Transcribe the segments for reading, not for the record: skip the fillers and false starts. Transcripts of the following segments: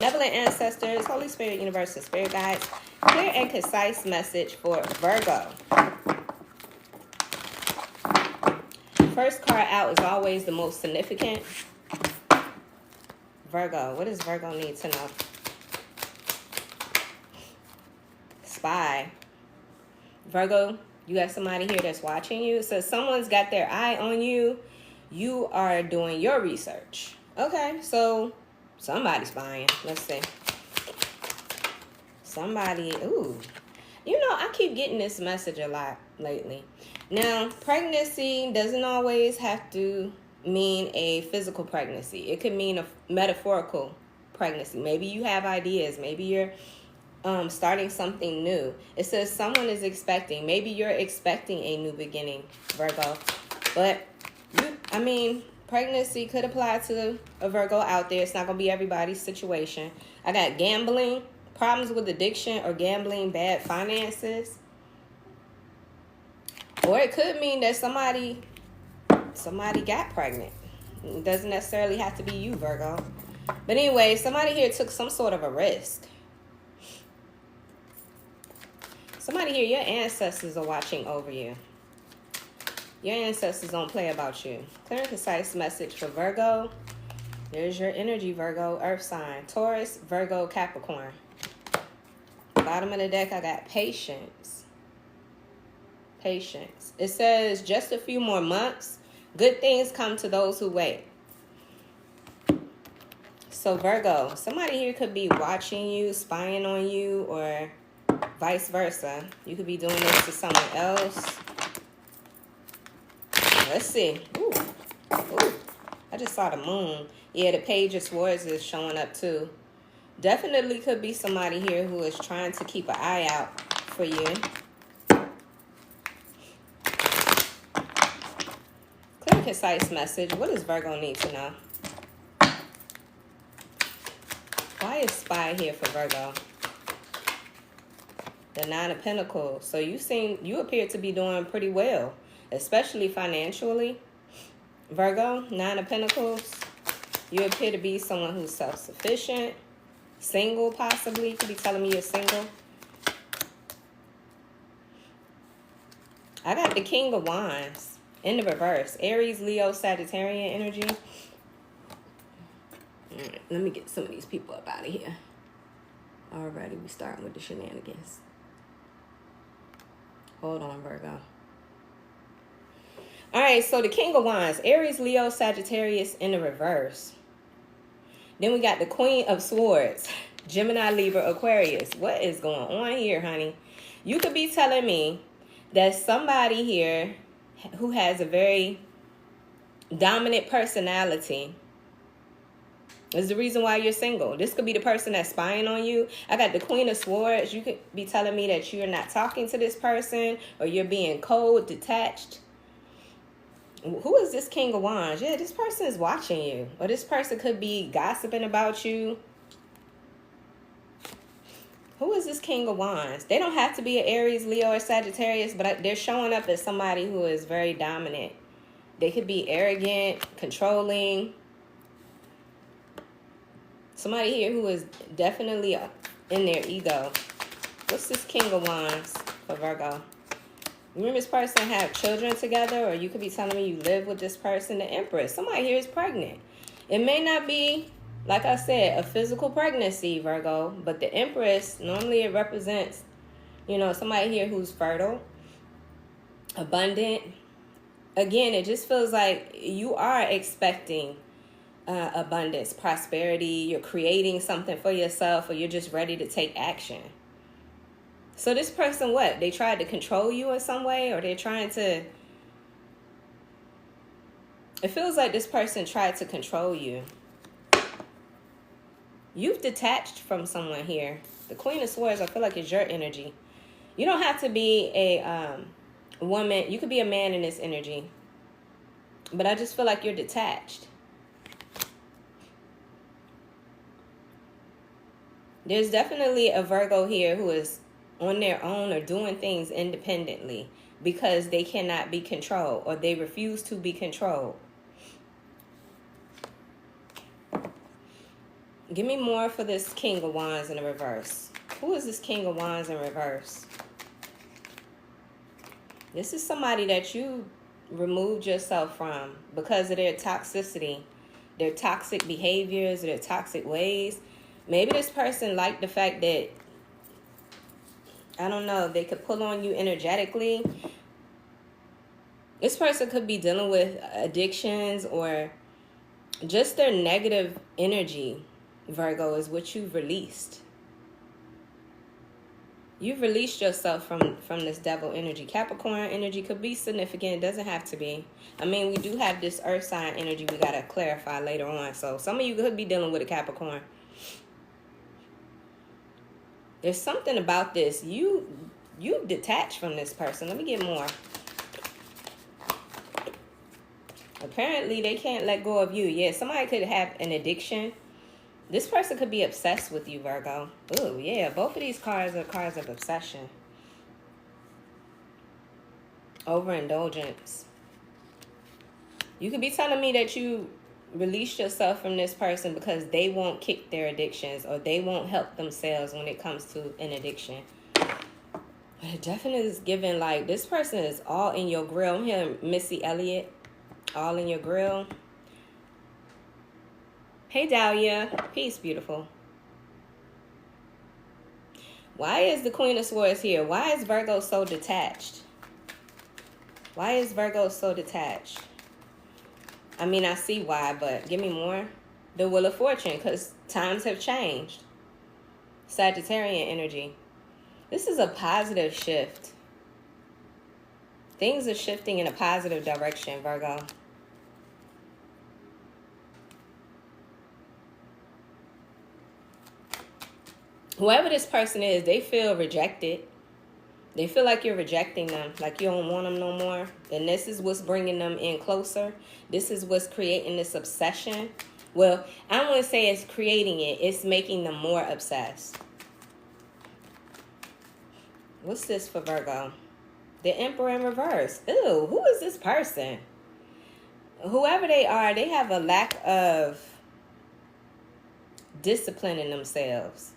Benevolent ancestors, Holy Spirit, universe, and spirit guides. Clear and concise message for Virgo. First card out is always the most significant. Virgo, what does Virgo need to know? Spy. Virgo, you got somebody here that's watching you. So someone's got their eye on you. You are doing your research. Okay, so somebody's spying. Let's see. Somebody, ooh. You know, I keep getting this message a lot lately. Now, pregnancy doesn't always have to mean a physical pregnancy. It could mean a metaphorical pregnancy. Maybe you have ideas. Maybe you're starting something new. It says someone is expecting. Maybe you're expecting a new beginning, Virgo. But, pregnancy could apply to a Virgo out there. It's not going to be everybody's situation. I got gambling, problems with addiction or gambling, bad finances. Or it could mean that somebody got pregnant. It doesn't necessarily have to be you, Virgo. But anyway, somebody here took some sort of a risk. Somebody here, your ancestors are watching over you. Your ancestors don't play about you. Clear and concise message for Virgo. There's your energy, Virgo, earth sign. Taurus, Virgo, Capricorn. Bottom of the deck, I got patience. Patience. It says just a few more months. Good things come to those who wait. So Virgo, somebody here could be watching you, spying on you, or vice versa. You could be doing this to someone else. Let's see. Ooh. I just saw the moon. Yeah, the Page of Swords is showing up too. Definitely could be somebody here who is trying to keep an eye out for you. Clear, concise message. What does Virgo need to know? Why is spy here for Virgo? The Nine of Pentacles. So you appear to be doing pretty well, especially financially. Virgo, Nine of Pentacles. You appear to be someone who's self-sufficient. Single, possibly. You could be telling me you're single. I got the King of Wands in the reverse. Aries, Leo, Sagittarian energy. All right, let me get some of these people up out of here. Already, we starting with the shenanigans. Hold on, Virgo. All right, so the King of Wands, Aries, Leo, Sagittarius in the reverse. Then we got the Queen of Swords, Gemini, Libra, Aquarius. What is going on here, honey? You could be telling me that somebody here who has a very dominant personality is the reason why you're single. This could be the person that's spying on you. I got the Queen of Swords. You could be telling me that you're not talking to this person or you're being cold, detached. Who is this King of Wands? Yeah, this person is watching you. Or this person could be gossiping about you. Who is this King of Wands? They don't have to be an Aries, Leo, or Sagittarius, but they're showing up as somebody who is very dominant. They could be arrogant, controlling. Somebody here who is definitely in their ego. What's this King of Wands for Virgo? Remember, this person have children together, or you could be telling me you live with this person, the Empress. Somebody here is pregnant. It may not be, like I said, a physical pregnancy, Virgo, but the Empress, normally it represents, somebody here who's fertile, abundant. Again, it just feels like you are expecting abundance, prosperity. You're creating something for yourself, or you're just ready to take action. So this person, what? They tried to control you in some way, or they're trying to... It feels like this person tried to control you. You've detached from someone here. The Queen of Swords, I feel like, is your energy. You don't have to be a woman. You could be a man in this energy. But I just feel like you're detached. There's definitely a Virgo here who is on their own or doing things independently because they cannot be controlled, or they refuse to be controlled. Give me more for this King of Wands in the reverse. Who is this King of Wands in reverse? This is somebody that you removed yourself from because of their toxicity, their toxic behaviors, their toxic ways. Maybe this person liked the fact that, I don't know, they could pull on you energetically. This person could be dealing with addictions or just their negative energy, Virgo, is what you've released. You've released yourself from this devil energy. Capricorn energy could be significant. It doesn't have to be. I mean, we do have this earth sign energy we got to clarify later on. So some of you could be dealing with a Capricorn. There's something about this. You detach from this person. Let me get more. Apparently, they can't let go of you. Yeah, somebody could have an addiction. This person could be obsessed with you, Virgo. Ooh, yeah, both of these cards are cards of obsession. Overindulgence. You could be telling me that you released yourself from this person because they won't kick their addictions or they won't help themselves when it comes to an addiction. But it definitely is given like this person is all in your grill. I'm hearing Missy Elliott, all in your grill. Hey, Dahlia. Peace, beautiful. Why is the Queen of Swords here? Why is Virgo so detached? Why is Virgo so detached? I mean, I see why, but give me more. The Wheel of Fortune, because times have changed. Sagittarian energy. This is a positive shift. Things are shifting in a positive direction, Virgo. Whoever this person is, they feel rejected. They feel like you're rejecting them, like you don't want them no more. And this is what's bringing them in closer. This is what's creating this obsession. Well, I don't want to say it's creating it. It's making them more obsessed. What's this for Virgo? The Emperor in reverse. Ew, who is this person? Whoever they are, they have a lack of discipline in themselves.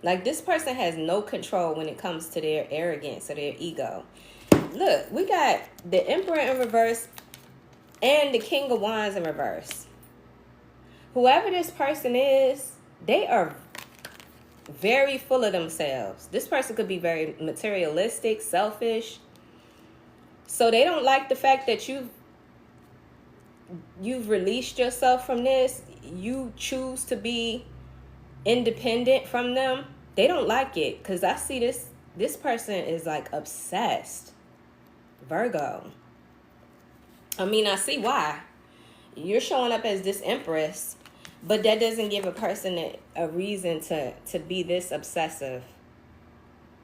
Like, this person has no control when it comes to their arrogance or their ego. Look, we got the Emperor in reverse and the King of Wands in reverse. Whoever this person is, they are very full of themselves. This person could be very materialistic, selfish. So they don't like the fact that you've released yourself from this. You choose to be independent from them. They don't like it because I see this person is like obsessed. Virgo. I mean, I see why. You're showing up as this Empress, but that doesn't give a person a reason to be this obsessive.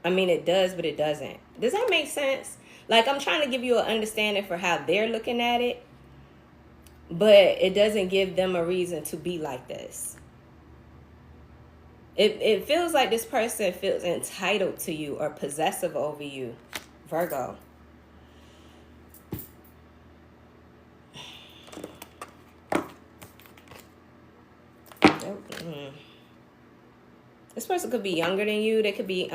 I mean, it does, but it doesn't. Does that make sense? Like, I'm trying to give you an understanding for how they're looking at it, but it doesn't give them a reason to be like this. It feels like this person feels entitled to you or possessive over you, Virgo. This person could be younger than you. They could be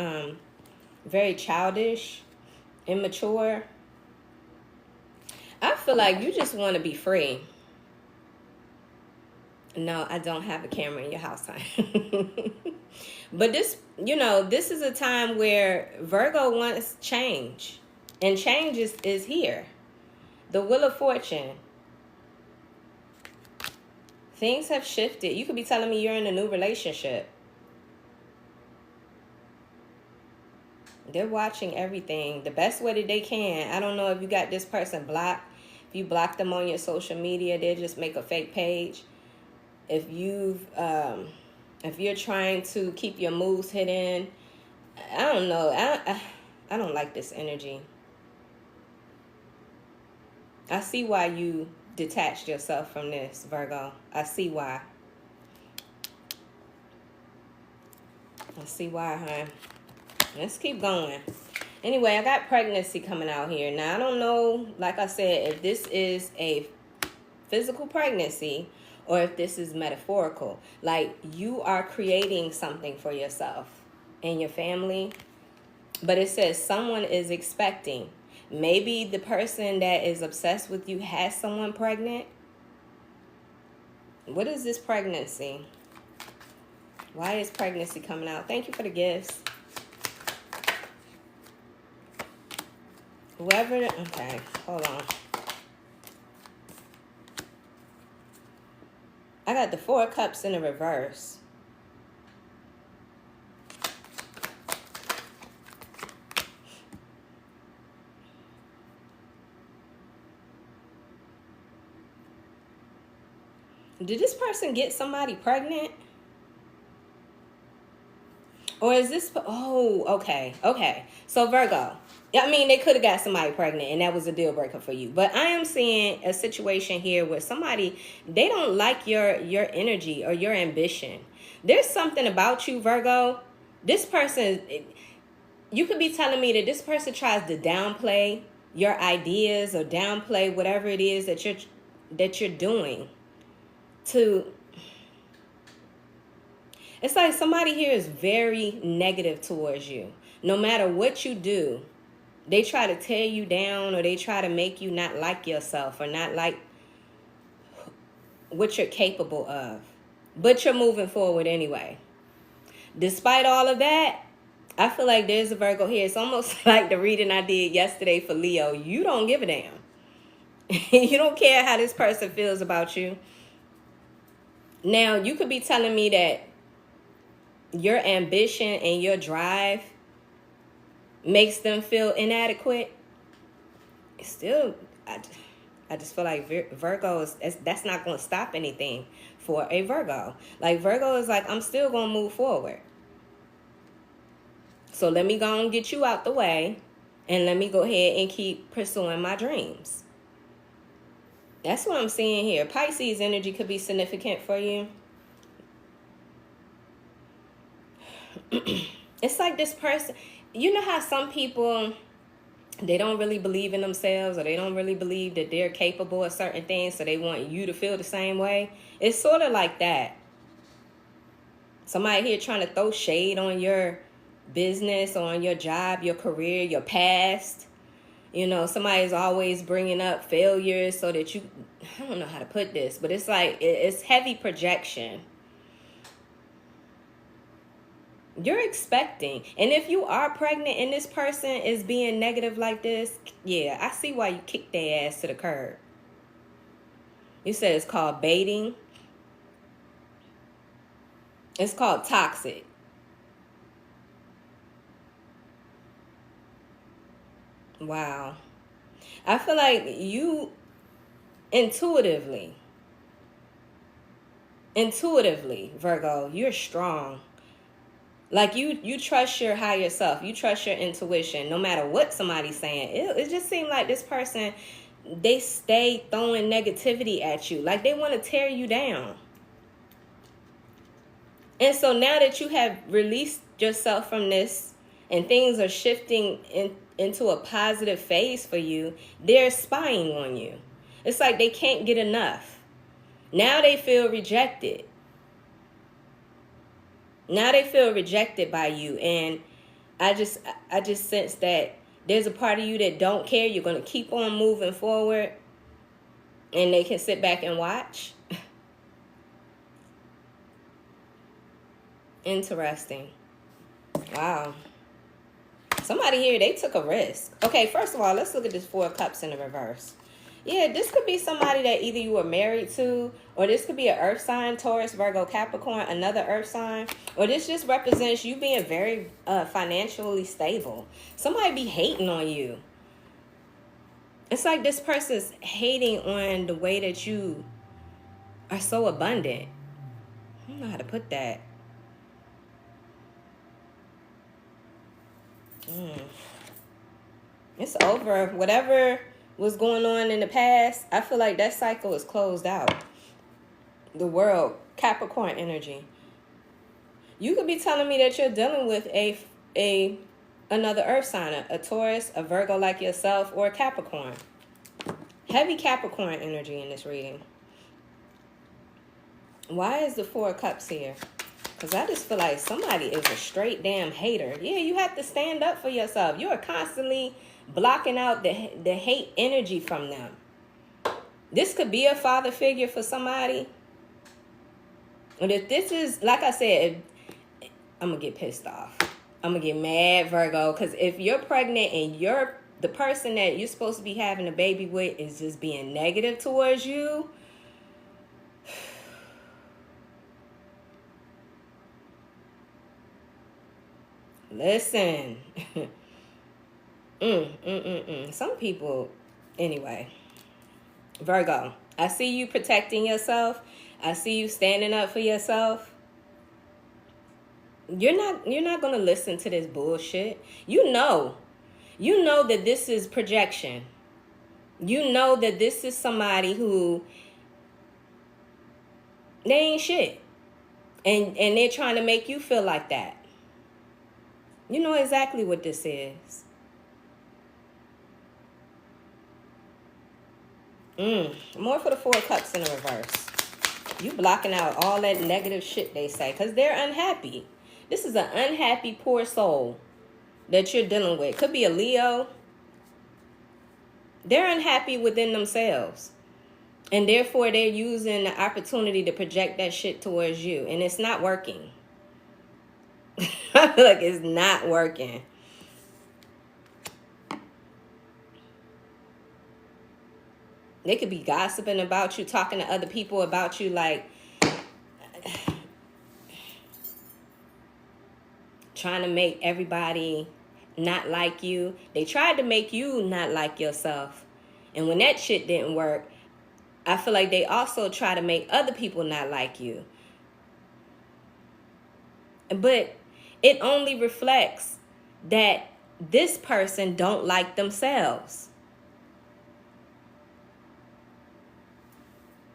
very childish, immature. I feel like you just want to be free. No, I don't have a camera in your house, honey. But this, this is a time where Virgo wants change. And change is here. The Wheel of Fortune. Things have shifted. You could be telling me you're in a new relationship. They're watching everything the best way that they can. I don't know if you got this person blocked. If you block them on your social media, they'll just make a fake page. If you're trying to keep your moves hidden, I don't know. I don't like this energy. I see why you detached yourself from this, Virgo. I see why. I see why, huh? Let's keep going. Anyway, I got pregnancy coming out here. Now, I don't know, like I said, if this is a physical pregnancy or if this is metaphorical. Like, you are creating something for yourself and your family. But it says someone is expecting. Maybe the person that is obsessed with you has someone pregnant. What is this pregnancy? Why is pregnancy coming out? Thank you for the gifts. Whoever, okay, hold on. I got the 4 of Cups in the reverse. Did this person get somebody pregnant? Or is this, oh, okay. So Virgo, I mean, they could have got somebody pregnant and that was a deal breaker for you. But I am seeing a situation here where somebody, they don't like your energy or your ambition. There's something about you, Virgo. This person, you could be telling me that this person tries to downplay your ideas or downplay whatever it is that you're doing to... It's like somebody here is very negative towards you. No matter what you do, they try to tear you down, or they try to make you not like yourself or not like what you're capable of. But you're moving forward anyway. Despite all of that, I feel like there's a Virgo here. It's almost like the reading I did yesterday for Leo. You don't give a damn. You don't care how this person feels about you. Now, you could be telling me that your ambition and your drive makes them feel inadequate. Still, I just feel like Virgo that's not going to stop anything for a Virgo. Like, Virgo is like, I'm still going to move forward. So let me go and get you out the way, and let me go ahead and keep pursuing my dreams. That's what I'm seeing here. Pisces energy could be significant for you. It's like this person, you know how some people, they don't really believe in themselves, or they don't really believe that they're capable of certain things, so they want you to feel the same way. It's sort of like that. Somebody here trying to throw shade on your business, on your job, your career, your past. You know, somebody's always bringing up failures so that you, I don't know how to put this, but it's like, it's heavy projection. You're expecting. And if you are pregnant and this person is being negative like this, yeah, I see why you kicked their ass to the curb. You said it's called baiting. It's called toxic. Wow. I feel like you intuitively, Virgo, you're strong. Like, you trust your higher self. You trust your intuition, no matter what somebody's saying. It just seemed like this person, they stay throwing negativity at you. Like, they want to tear you down. And so now that you have released yourself from this and things are shifting into a positive phase for you, they're spying on you. It's like they can't get enough. Now they feel rejected. Now they feel rejected by you, and I just sense that there's a part of you that don't care. You're going to keep on moving forward, and they can sit back and watch. Interesting. Wow. Somebody here, they took a risk. Okay, first of all, let's look at this 4 of Cups in the reverse. Yeah, this could be somebody that either you were married to, or this could be an earth sign, Taurus, Virgo, Capricorn, another earth sign. Or this just represents you being very financially stable. Somebody be hating on you. It's like this person's hating on the way that you are so abundant. I don't know how to put that. It's over. Whatever was going on in the past, I feel like that cycle is closed out. The world, Capricorn energy. You could be telling me that you're dealing with another earth sign, a Taurus, a Virgo like yourself, or a Capricorn. Heavy Capricorn energy in this reading. Why is the Four of Cups here? Because I just feel like somebody is a straight damn hater. Yeah, you have to stand up for yourself. You are constantly blocking out the hate energy from them. This could be a father figure for somebody. And if this is, like I said, I'm going to get pissed off. I'm going to get mad, Virgo. Because if you're pregnant and the person that you're supposed to be having a baby with is just being negative towards you, listen. Some people, anyway. Virgo, I see you protecting yourself. I see you standing up for yourself. You're not going to listen to this bullshit. You know that this is projection. You know that this is somebody who, they ain't shit. And they're trying to make you feel like that. You know exactly what this is. More for the Four of Cups in the reverse. You blocking out all that negative shit they say because they're unhappy. This is an unhappy, poor soul that you're dealing with. Could be a Leo. They're unhappy within themselves. And therefore, they're using the opportunity to project that shit towards you. And it's not working. I feel like it's not working. They could be gossiping about you, talking to other people about you, like trying to make everybody not like you. They tried to make you not like yourself. And when that shit didn't work, I feel like they also try to make other people not like you. But it only reflects that this person don't like themselves.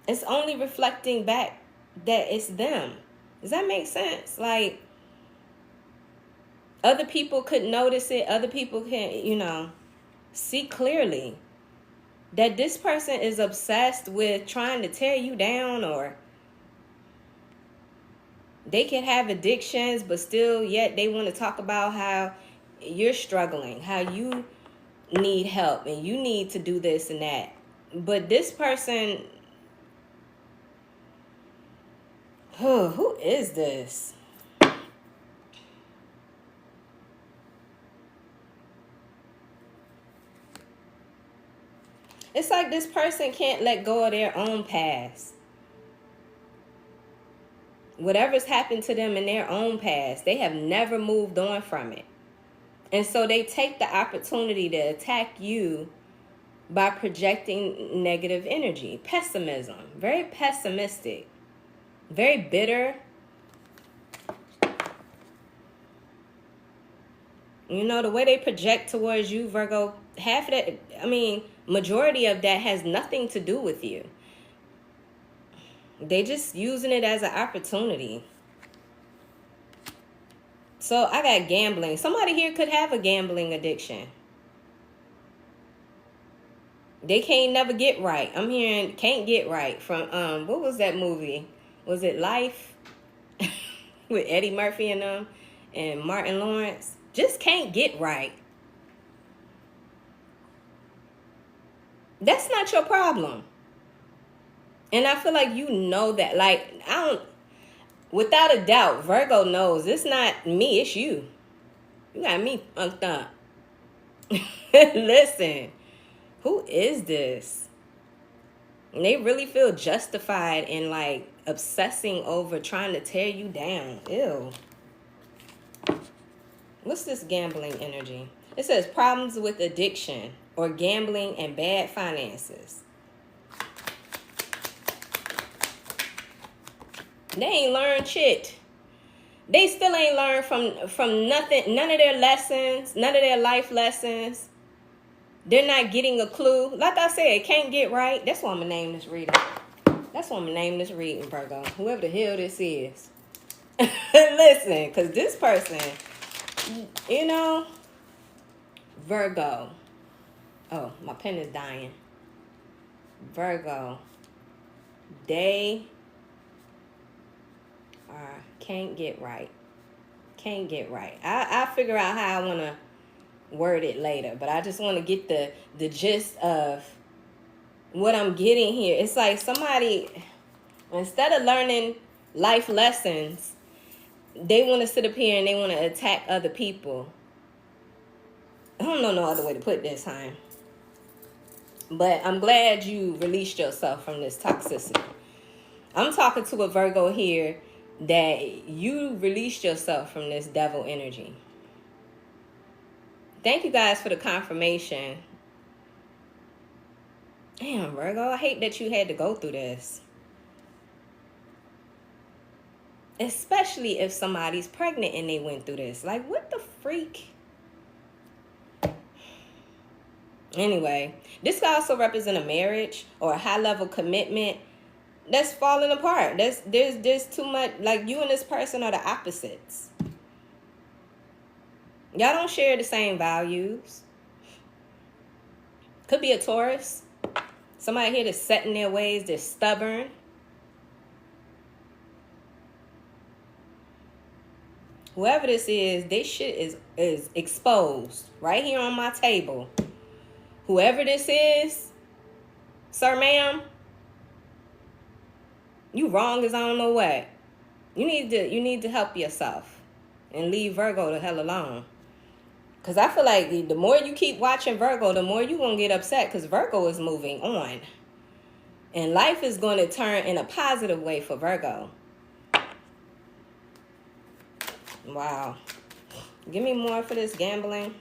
It's only reflecting back that it's them. Does that make sense? Like, other people could notice it. Other people can, see clearly that this person is obsessed with trying to tear you down, or they can have addictions, but still yet they want to talk about how you're struggling, how you need help and you need to do this and that. But this person, who is this? It's like this person can't let go of their own past. Whatever's happened to them in their own past, they have never moved on from it. And so they take the opportunity to attack you by projecting negative energy, pessimism, very pessimistic, very bitter. The way they project towards you, Virgo, half of that, majority of that has nothing to do with you. They just using it as an opportunity. So I got gambling. Somebody here could have a gambling addiction. They can't never get right. I'm hearing can't get right from, what was that movie? Was it Life? With Eddie Murphy and them and Martin Lawrence. Just can't get right. That's not your problem. And I feel like you know that. Like, without a doubt, Virgo knows it's not me, it's you. You got me funked up. Listen, who is this? And they really feel justified in like obsessing over trying to tear you down. Ew. What's this gambling energy? It says problems with addiction or gambling and bad finances. They ain't learned shit. They still ain't learned from nothing, none of their lessons, none of their life lessons. They're not getting a clue. Like I said, can't get right. That's why I'm going to name this reading. That's why I'm going to name this reading, Virgo. Whoever the hell this is. Listen, because this person, Virgo. Oh, my pen is dying. Virgo. They Can't get right. Can't get right. I'll figure out how I want to word it later, but I just want to get the gist of what I'm getting here. It's like somebody, instead of learning life lessons, they want to sit up here and they want to attack other people. I don't know no other way to put this, huh? But I'm glad you released yourself from this toxicity. I'm talking to a Virgo here that you released yourself from this devil energy. Thank you guys for the confirmation. Damn, Virgo, I hate that you had to go through this. Especially if somebody's pregnant and they went through this. Like, what the freak? Anyway, this could also represent a marriage or a high-level commitment that's falling apart. There's too much, like you and this person are the opposites. Y'all don't share the same values. Could be a Taurus. Somebody here that's set in their ways, they're stubborn. Whoever this is, this shit is exposed right here on my table. Whoever this is, sir, ma'am, you wrong as I don't know what. You need to help yourself and leave Virgo the hell alone. Because I feel like the more you keep watching Virgo, the more you're going to get upset because Virgo is moving on. And life is going to turn in a positive way for Virgo. Wow. Give me more for this gambling.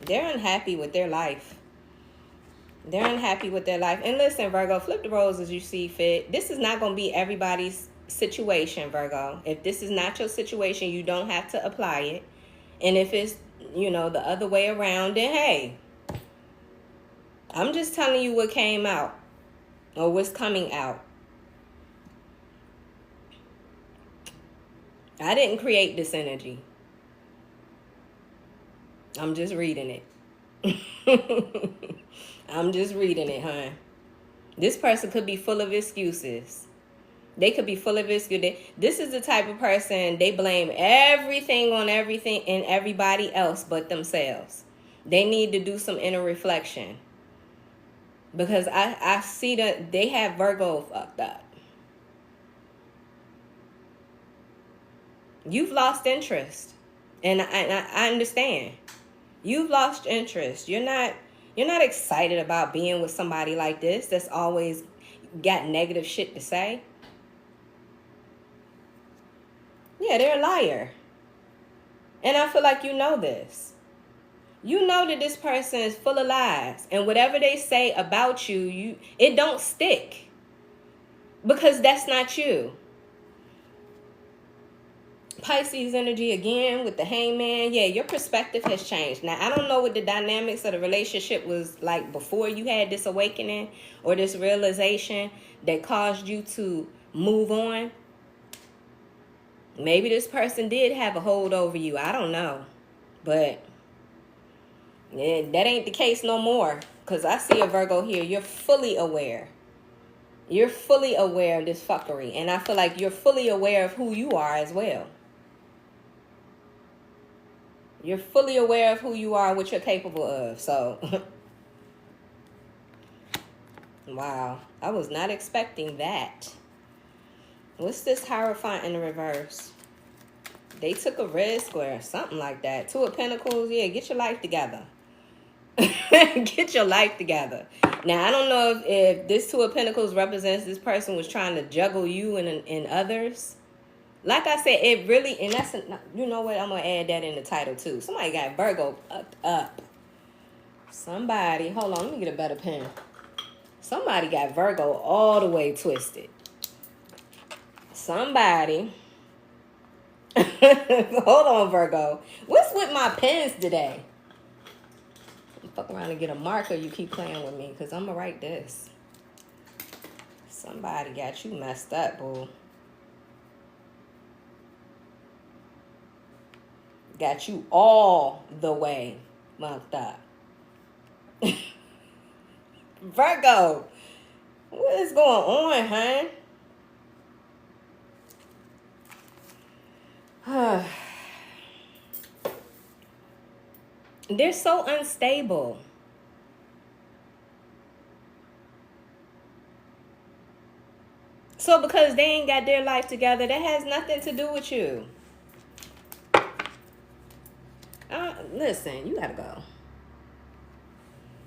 They're unhappy with their life. They're unhappy with their life. And listen, Virgo, flip the roles as you see fit. This is not going to be everybody's situation, Virgo. If this is not your situation, you don't have to apply it. And if it's, the other way around, then hey, I'm just telling you what came out or what's coming out. I didn't create this energy. I'm just reading it. I'm just reading it, huh? This person could be full of excuses. They could be full of excuses. This is the type of person, they blame everything on everything and everybody else but themselves. They need to do some inner reflection. Because I see that they have Virgo fucked up. You've lost interest. And I understand. You've lost interest. You're not excited about being with somebody like this that's always got negative shit to say. Yeah, they're a liar. And I feel like you know this. You know that this person is full of lies. And whatever they say about you, it don't stick. Because that's not you. Pisces energy again with the hangman. Yeah, your perspective has changed. Now, I don't know what the dynamics of the relationship was like before you had this awakening or this realization that caused you to move on. Maybe this person did have a hold over you. I don't know. But yeah, that ain't the case no more. Because I see a Virgo here. You're fully aware. You're fully aware of this fuckery. And I feel like you're fully aware of who you are as well. You're fully aware of who you are, what you're capable of. So, wow. I was not expecting that. What's this Hierophant in the reverse? They took a risk or something like that. Two of Pentacles. Yeah, get your life together. Get your life together. Now, I don't know if this Two of Pentacles represents this person was trying to juggle you and others. Like I said, it really, and that's, you know what, I'm going to add that in the title too. Somebody got Virgo fucked up. Somebody, hold on, let me get a better pen. Somebody got Virgo all the way twisted. Somebody, hold on, Virgo. What's with my pens today? Fuck around and get a marker. You keep playing with me because I'm going to write this. Somebody got you messed up, boo. Got you all the way mucked up. Virgo, What is going on, huh? They're so unstable. So because they ain't got their life together, that has nothing to do with you. Listen, you gotta go.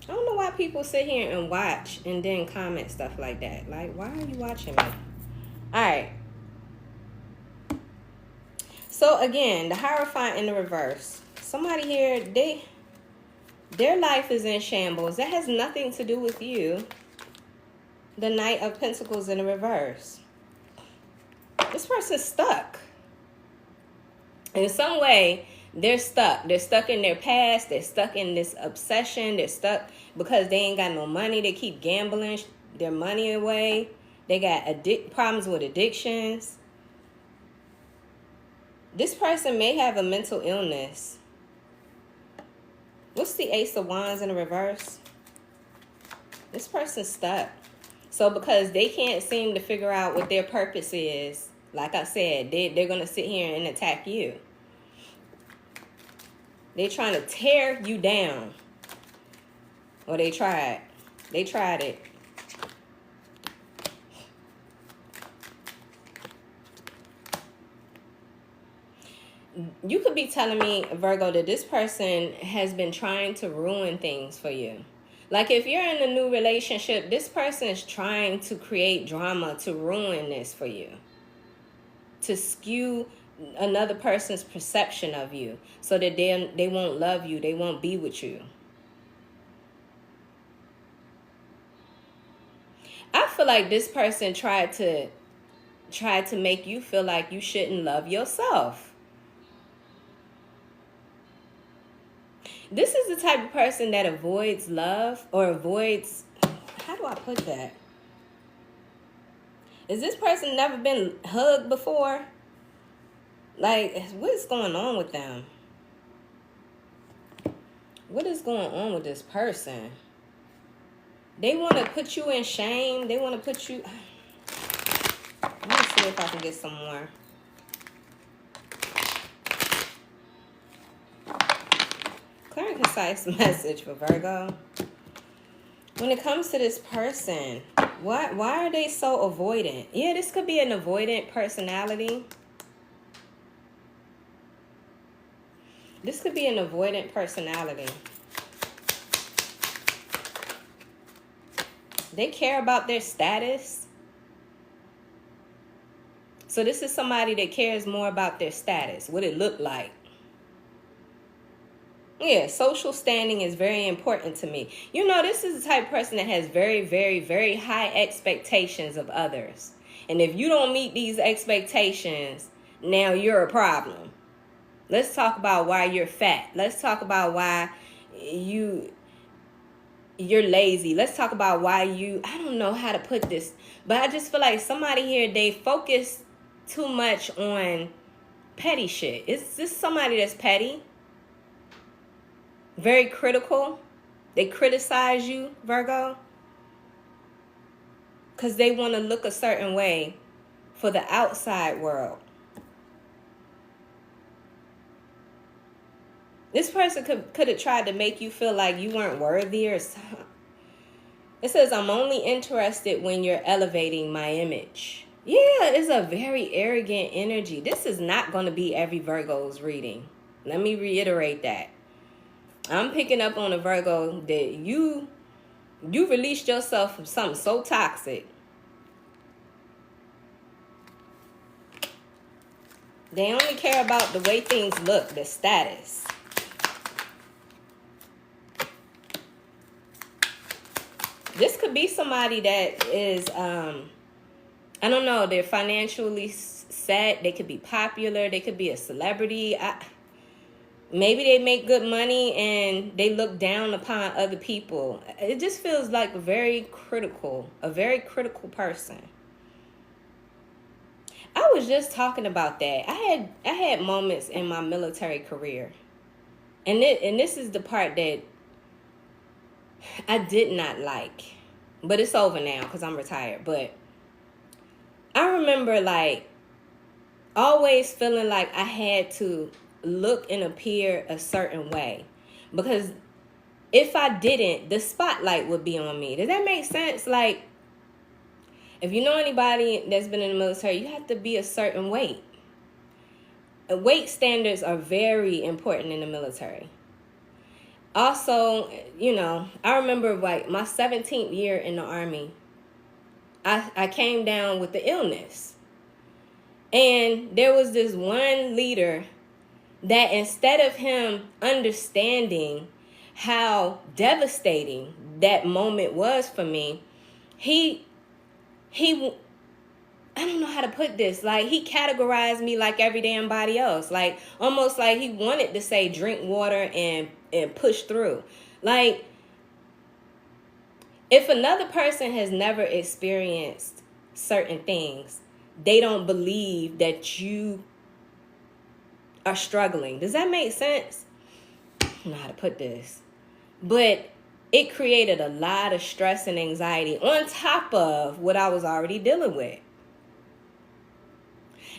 I don't know why people sit here and watch and then comment stuff like that. Like, why are you watching me? All right. So again, the Hierophant in the reverse. Somebody here, their life is in shambles. That has nothing to do with you. The Knight of Pentacles in the reverse. This person's stuck. In some way, they're stuck. They're stuck in their past. They're stuck in this obsession. They're stuck because they ain't got no money. They keep gambling their money away. They got problems with addictions. This person may have a mental illness. What's the Ace of Wands in the reverse? This person's stuck. So because they can't seem to figure out what their purpose is, like I said, they're going to sit here and attack you. They're trying to tear you down. Or they tried. They tried it. You could be telling me, Virgo, that this person has been trying to ruin things for you. Like if you're in a new relationship, this person is trying to create drama to ruin this for you. To skew another person's perception of you so that they won't love you, they won't be with you. I feel like this person tried to make you feel like you shouldn't love yourself. This is the type of person that avoids love or avoids, how do I put that? Is this person never been hugged before? Like, what's going on with them? What is going on with this person? They want to put you in shame. They want to put you... Let me see if I can get some more. Clear and concise message for Virgo. When it comes to this person, why are they so avoidant? Yeah, this could be an avoidant personality. This could be an avoidant personality. They care about their status. So this is somebody that cares more about their status, what it looked like. Yeah, social standing is very important to me. You know, this is the type of person that has very, very, very high expectations of others. And if you don't meet these expectations, now you're a problem. Let's talk about why you're fat. Let's talk about why you're lazy. Let's talk about why I don't know how to put this, but I just feel like somebody here, they focus too much on petty shit. Is this somebody that's petty? Very critical. They criticize you, Virgo, because they want to look a certain way for the outside world. This person could have tried to make you feel like you weren't worthy or something. It says, I'm only interested when you're elevating my image. Yeah, it's a very arrogant energy. This is not going to be every Virgo's reading. Let me reiterate that. I'm picking up on a Virgo that you released yourself from something so toxic. They only care about the way things look, the status. This could be somebody that is, I don't know, they're financially set. They could be popular. They could be a celebrity. Maybe they make good money and they look down upon other people. It just feels like a very critical person. I was just talking about that. I had moments in my military career. And this is the part that I did not like. But it's over now because I'm retired. But I remember, like, always feeling like I had to look and appear a certain way. Because if I didn't, the spotlight would be on me. Does that make sense? Like, if you know anybody that's been in the military, you have to be a certain weight. Weight standards are very important in the military. Also, you know, I remember like my 17th year in the Army, I came down with the illness. And there was this one leader that instead of him understanding how devastating that moment was for me, he I don't know how to put this. Like, he categorized me like every damn body else. Like, almost like he wanted to say drink water and push through. Like, if another person has never experienced certain things, they don't believe that you are struggling. Does that make sense? I don't know how to put this. But it created a lot of stress and anxiety on top of what I was already dealing with.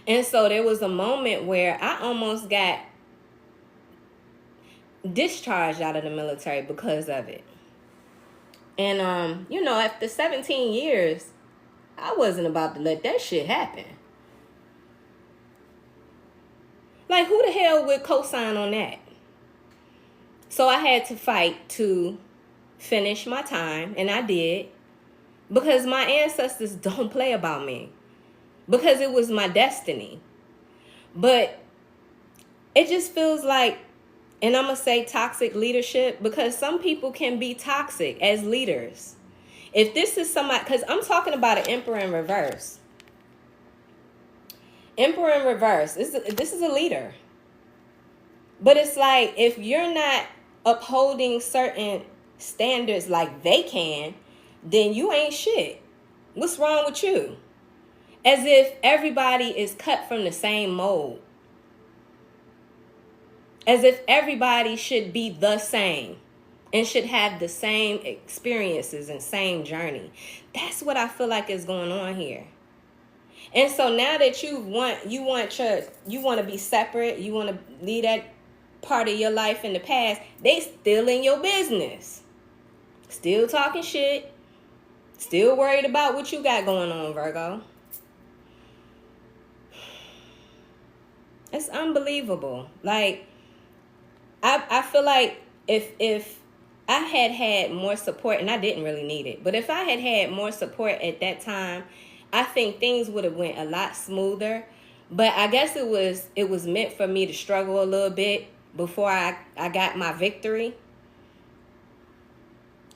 And so there was a moment where I almost got discharged out of the military because of it. And, you know, after 17 years, I wasn't about to let that shit happen. Like, who the hell would co-sign on that? So I had to fight to finish my time, and I did. Because my ancestors don't play about me. Because it was my destiny. But it just feels like, and I'm going to say toxic leadership, because some people can be toxic as leaders. If this is somebody, because I'm talking about an emperor in reverse. Emperor in reverse, this is a leader. But it's like, if you're not upholding certain standards like they can, then you ain't shit. What's wrong with you? As if everybody is cut from the same mold. As if everybody should be the same and should have the same experiences and same journey. That's what I feel like is going on here. And so now that you want to be separate, you want to leave that part of your life in the past, they still in your business. Still talking shit. Still worried about what you got going on, Virgo. It's unbelievable. Like, I feel like if I had more support, and I didn't really need it, but if I had more support at that time, I think things would have went a lot smoother. But I guess it was meant for me to struggle a little bit before I got my victory.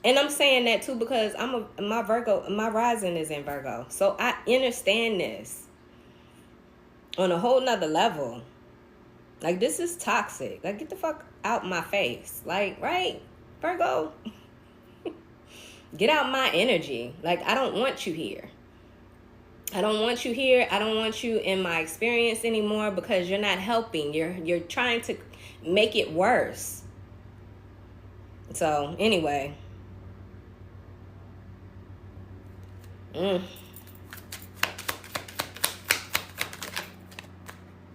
And I'm saying that too because my Virgo, my rising is in Virgo. So I understand this on a whole nother level. Like, this is toxic. Like, get the fuck out my face. Like, right, Virgo? Get out my energy. Like, I don't want you here. I don't want you here. I don't want you in my experience anymore because you're not helping. You're trying to make it worse. So, anyway.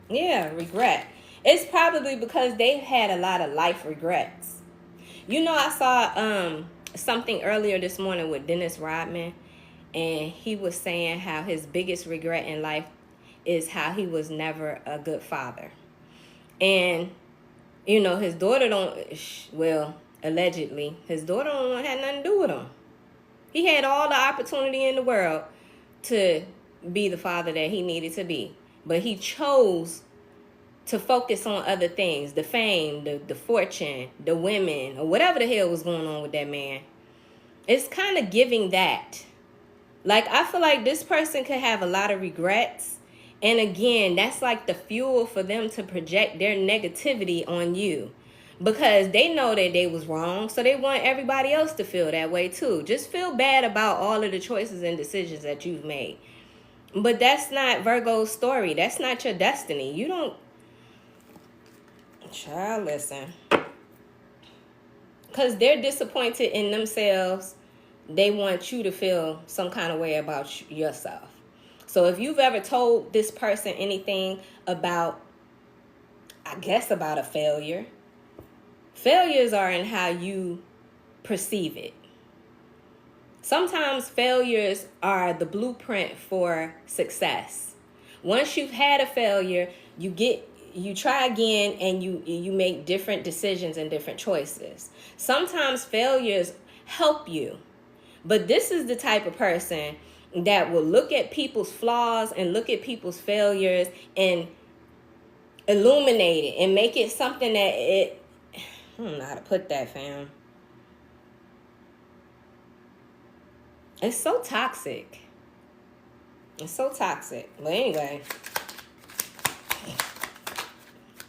Yeah, regret. It's probably because they've had a lot of life regrets. You know, I saw something earlier this morning with Dennis Rodman, and he was saying how his biggest regret in life is how he was never a good father. And, you know, his daughter allegedly, his daughter don't have nothing to do with him. He had all the opportunity in the world to be the father that he needed to be. But he chose to focus on other things, the fame, the fortune, the women, or whatever the hell was going on with that man. It's kind of giving that. Like, I feel like this person could have a lot of regrets. And again, that's like the fuel for them to project their negativity on you. Because they know that they was wrong, so they want everybody else to feel that way too. Just feel bad about all of the choices and decisions that you've made. But that's not Virgo's story. That's not your destiny. You don't... Child, listen. Because they're disappointed in themselves, they want you to feel some kind of way about yourself. So if you've ever told this person anything about, I guess, about a failure, failures are in how you perceive it. Sometimes failures are the blueprint for success. Once you've had a failure, you try again, and you make different decisions and different choices. Sometimes failures help you. But this is the type of person that will look at people's flaws and look at people's failures and illuminate it and make it something that I don't know how to put that, fam. It's so toxic. It's so toxic. But anyway,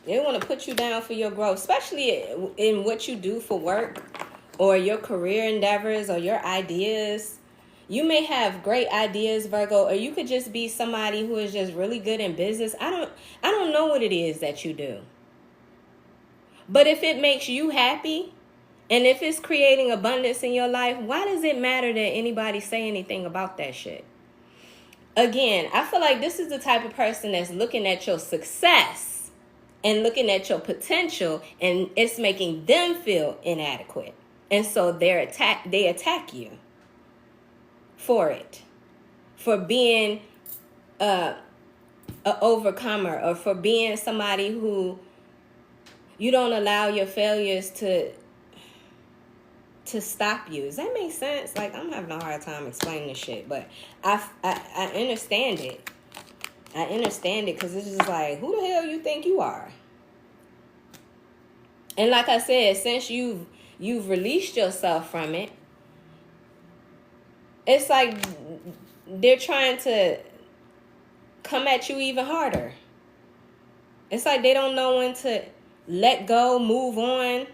they want to put you down for your growth, especially in what you do for work or your career endeavors or your ideas. You may have great ideas, Virgo, or you could just be somebody who is just really good in business. I don't know what it is that you do. But if it makes you happy, and if it's creating abundance in your life, why does it matter that anybody say anything about that shit? Again, I feel like this is the type of person that's looking at your success and looking at your potential, and it's making them feel inadequate. And so they attack you for it, for being a overcomer, or for being somebody who you don't allow your failures to stop you. Does that make sense? Like, I'm having a hard time explaining this shit, but I understand it. I understand it, because it's just like, who the hell you think you are? And like I said, since you've released yourself from it, it's like they're trying to come at you even harder. It's like they don't know when to let go, move on.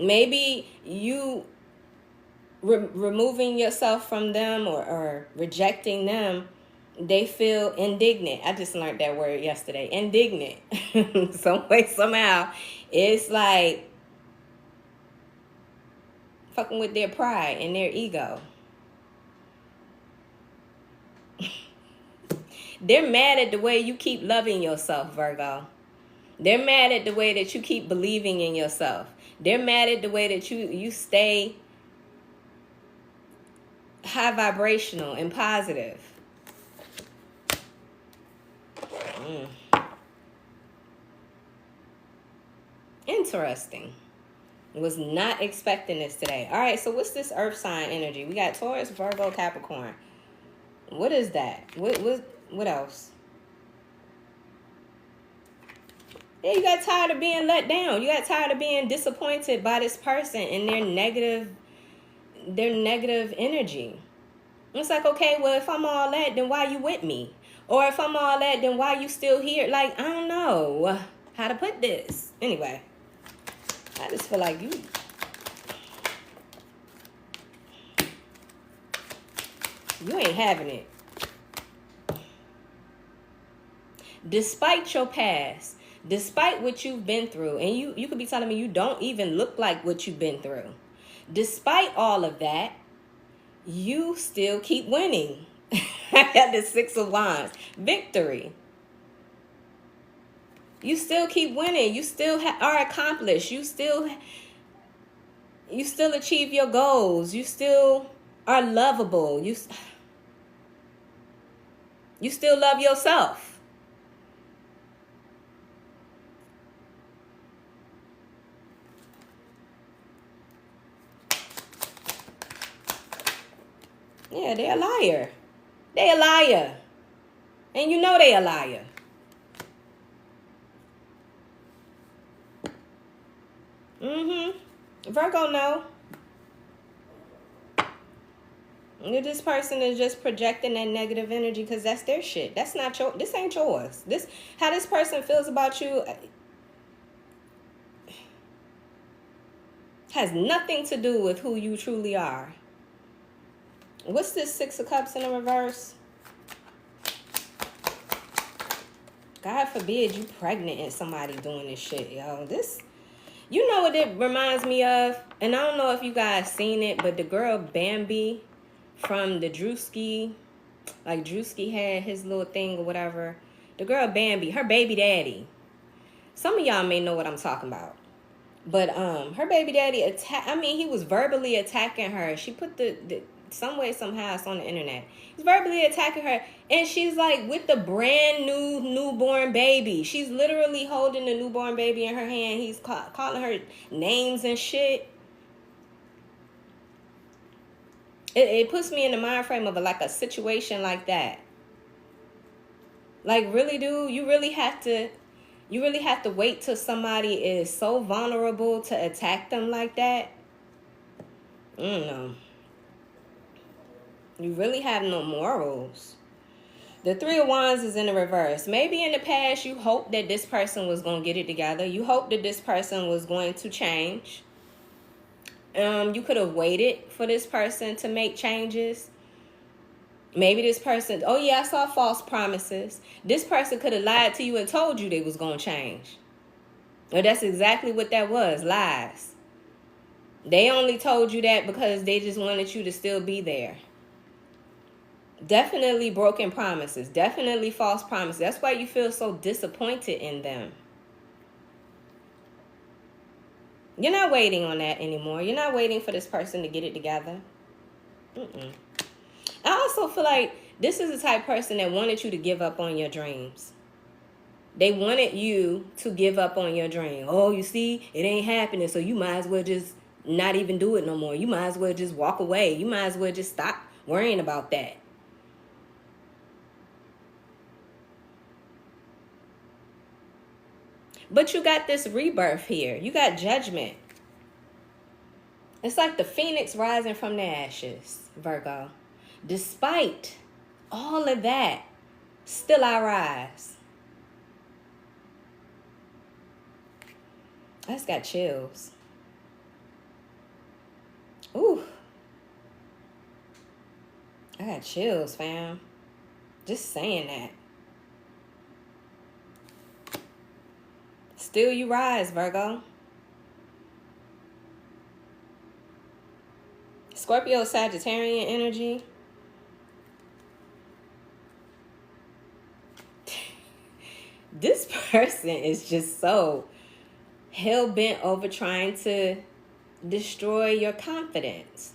Maybe you removing yourself from them or rejecting them, they feel indignant. I just learned that word yesterday. Indignant. Some way, somehow. It's like fucking with their pride and their ego. They're mad at the way you keep loving yourself, Virgo. They're mad at the way that you keep believing in yourself. They're mad at the way that you stay high vibrational and positive. Interesting. Was not expecting this today. All right, so what's this earth sign energy? We got Taurus, Virgo, Capricorn. What is that? What else? Yeah, you got tired of being let down. You got tired of being disappointed by this person and their negative energy. It's like, okay, well, if I'm all that, then why you with me? Or if I'm all that, then why you still here? Like, I don't know how to put this. Anyway, I just feel like you ain't having it. Despite your past, despite what you've been through, and you could be telling me you don't even look like what you've been through. Despite all of that, you still keep winning. I got the Six of Wands. Victory. You still keep winning. You still are accomplished. You still achieve your goals. You still are lovable. You still love yourself. Yeah, they're a liar. They a liar. And you know they a liar. Virgo, no. This person is just projecting that negative energy because that's their shit. That's not your, this ain't yours. How this person feels about you has nothing to do with who you truly are. What's this Six of Cups in the reverse? God forbid you pregnant and somebody doing this shit, yo. You know what it reminds me of? And I don't know if you guys seen it, but the girl Bambi from the Drewski, like Drewski had his little thing or whatever. The girl Bambi, her baby daddy. Some of y'all may know what I'm talking about. But her baby daddy he was verbally attacking her. She put the some way, somehow it's on the internet. He's verbally attacking her, and she's like with the brand new newborn baby. She's literally holding the newborn baby in her hand. He's calling her names and shit. It puts me in the mind frame of like a situation like that. Like, really, dude, you really have to wait till somebody is so vulnerable to attack them like that. I don't know. You really have no morals. The Three of Wands is in the reverse. Maybe in the past you hoped that this person was going to get it together. You hoped that this person was going to change. You could have waited for this person to make changes. Maybe this person, oh yeah, I saw false promises. This person could have lied to you and told you they was going to change. Well, that's exactly what that was, lies. They only told you that because they just wanted you to still be there. Definitely broken promises. Definitely false promises. That's why you feel so disappointed in them. You're not waiting on that anymore. You're not waiting for this person to get it together. I also feel like this is the type of person that wanted you to give up on your dreams. They wanted you to give up on your dream. Oh, you see, it ain't happening, so you might as well just not even do it no more. You might as well just walk away. You might as well just stop worrying about that. But you got this rebirth here. You got judgment. It's like the phoenix rising from the ashes, Virgo. Despite all of that, still I rise. I just got chills. Ooh. I got chills, fam. Just saying that. Still you rise, Virgo. Scorpio, Sagittarian energy. This person is just so hell-bent over trying to destroy your confidence.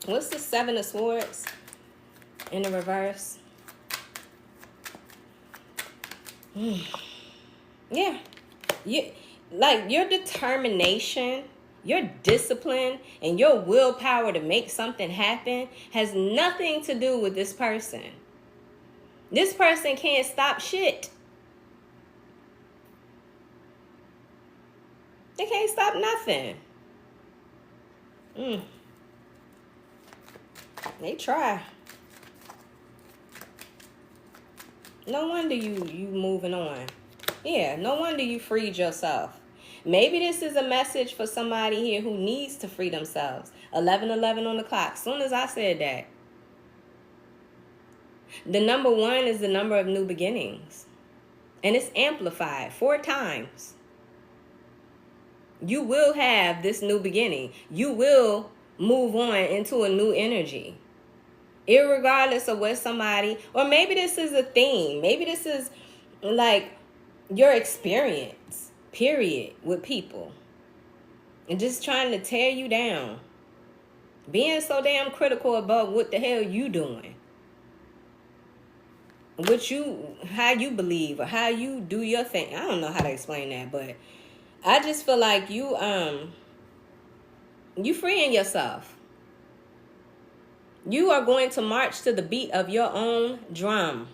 What's the Seven of Swords in the reverse? Yeah. Like your determination, your discipline, and your willpower to make something happen has nothing to do with this person. This person can't stop shit. They can't stop nothing. They try. No wonder you moving on. Yeah, no wonder you freed yourself. Maybe this is a message for somebody here who needs to free themselves. 11:11 on the clock. Soon as I said that. The number 1 is the number of new beginnings. And it's amplified 4 times. You will have this new beginning. You will move on into a new energy. Irregardless of what somebody, or maybe this is a theme. Maybe this is like your experience, period, with people. And just trying to tear you down. Being so damn critical about what the hell you doing. How you believe or how you do your thing. I don't know how to explain that, but I just feel like you freeing yourself. You are going to march to the beat of your own drum.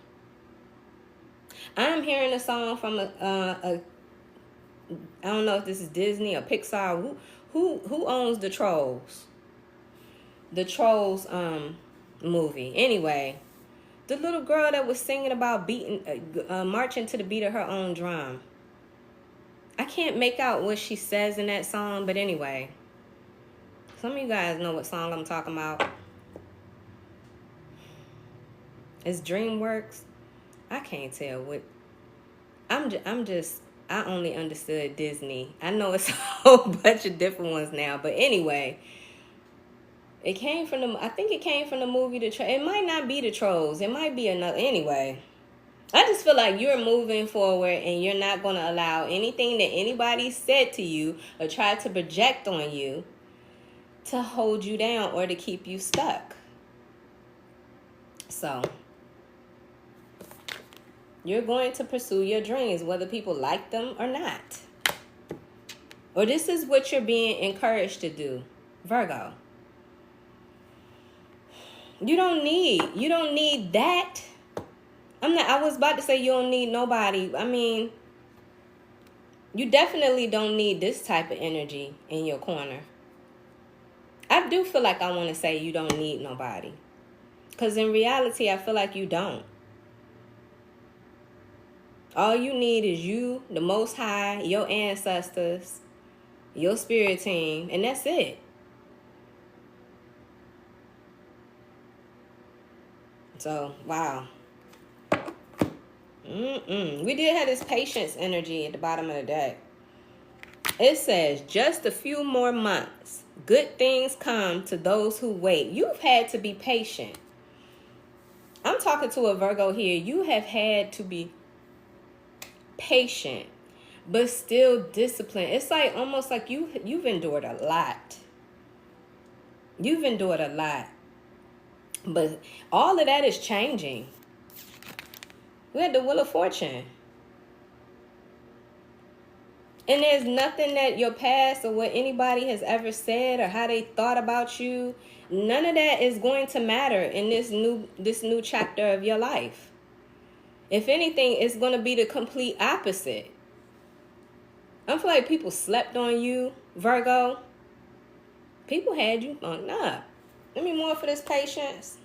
I'm hearing a song from I don't know if this is Disney or Pixar. Who owns the Trolls? The Trolls movie. Anyway, the little girl that was singing about marching to the beat of her own drum. I can't make out what she says in that song, but anyway. Some of you guys know what song I'm talking about. It's DreamWorks. I can't tell what. I only understood Disney. I know it's a whole bunch of different ones now, but anyway, it came from I think it came from the movie it might not be the Trolls. It might be another. Anyway, I just feel like you're moving forward and you're not going to allow anything that anybody said to you or tried to project on you to hold you down or to keep you stuck. So, you're going to pursue your dreams, whether people like them or not. Or this is what you're being encouraged to do, Virgo. You don't need that. I was about to say you don't need nobody. I mean, you definitely don't need this type of energy in your corner. I do feel like I want to say you don't need nobody. Because in reality, I feel like you don't. All you need is you, the Most High, your ancestors, your spirit team, and that's it. So, wow. We did have this patience energy at the bottom of the deck. It says, just a few more months. Good things come to those who wait. You've had to be patient. I'm talking to a Virgo here. You have had to be patient, but still disciplined. It's like almost like you've endured a lot. You've endured a lot. But all of that is changing. We had the Wheel of Fortune. And there's nothing that your past or what anybody has ever said or how they thought about you, none of that is going to matter in this new chapter of your life. If anything, it's going to be the complete opposite. I feel like people slept on you, Virgo. People had you hung up. Give me more for this patience.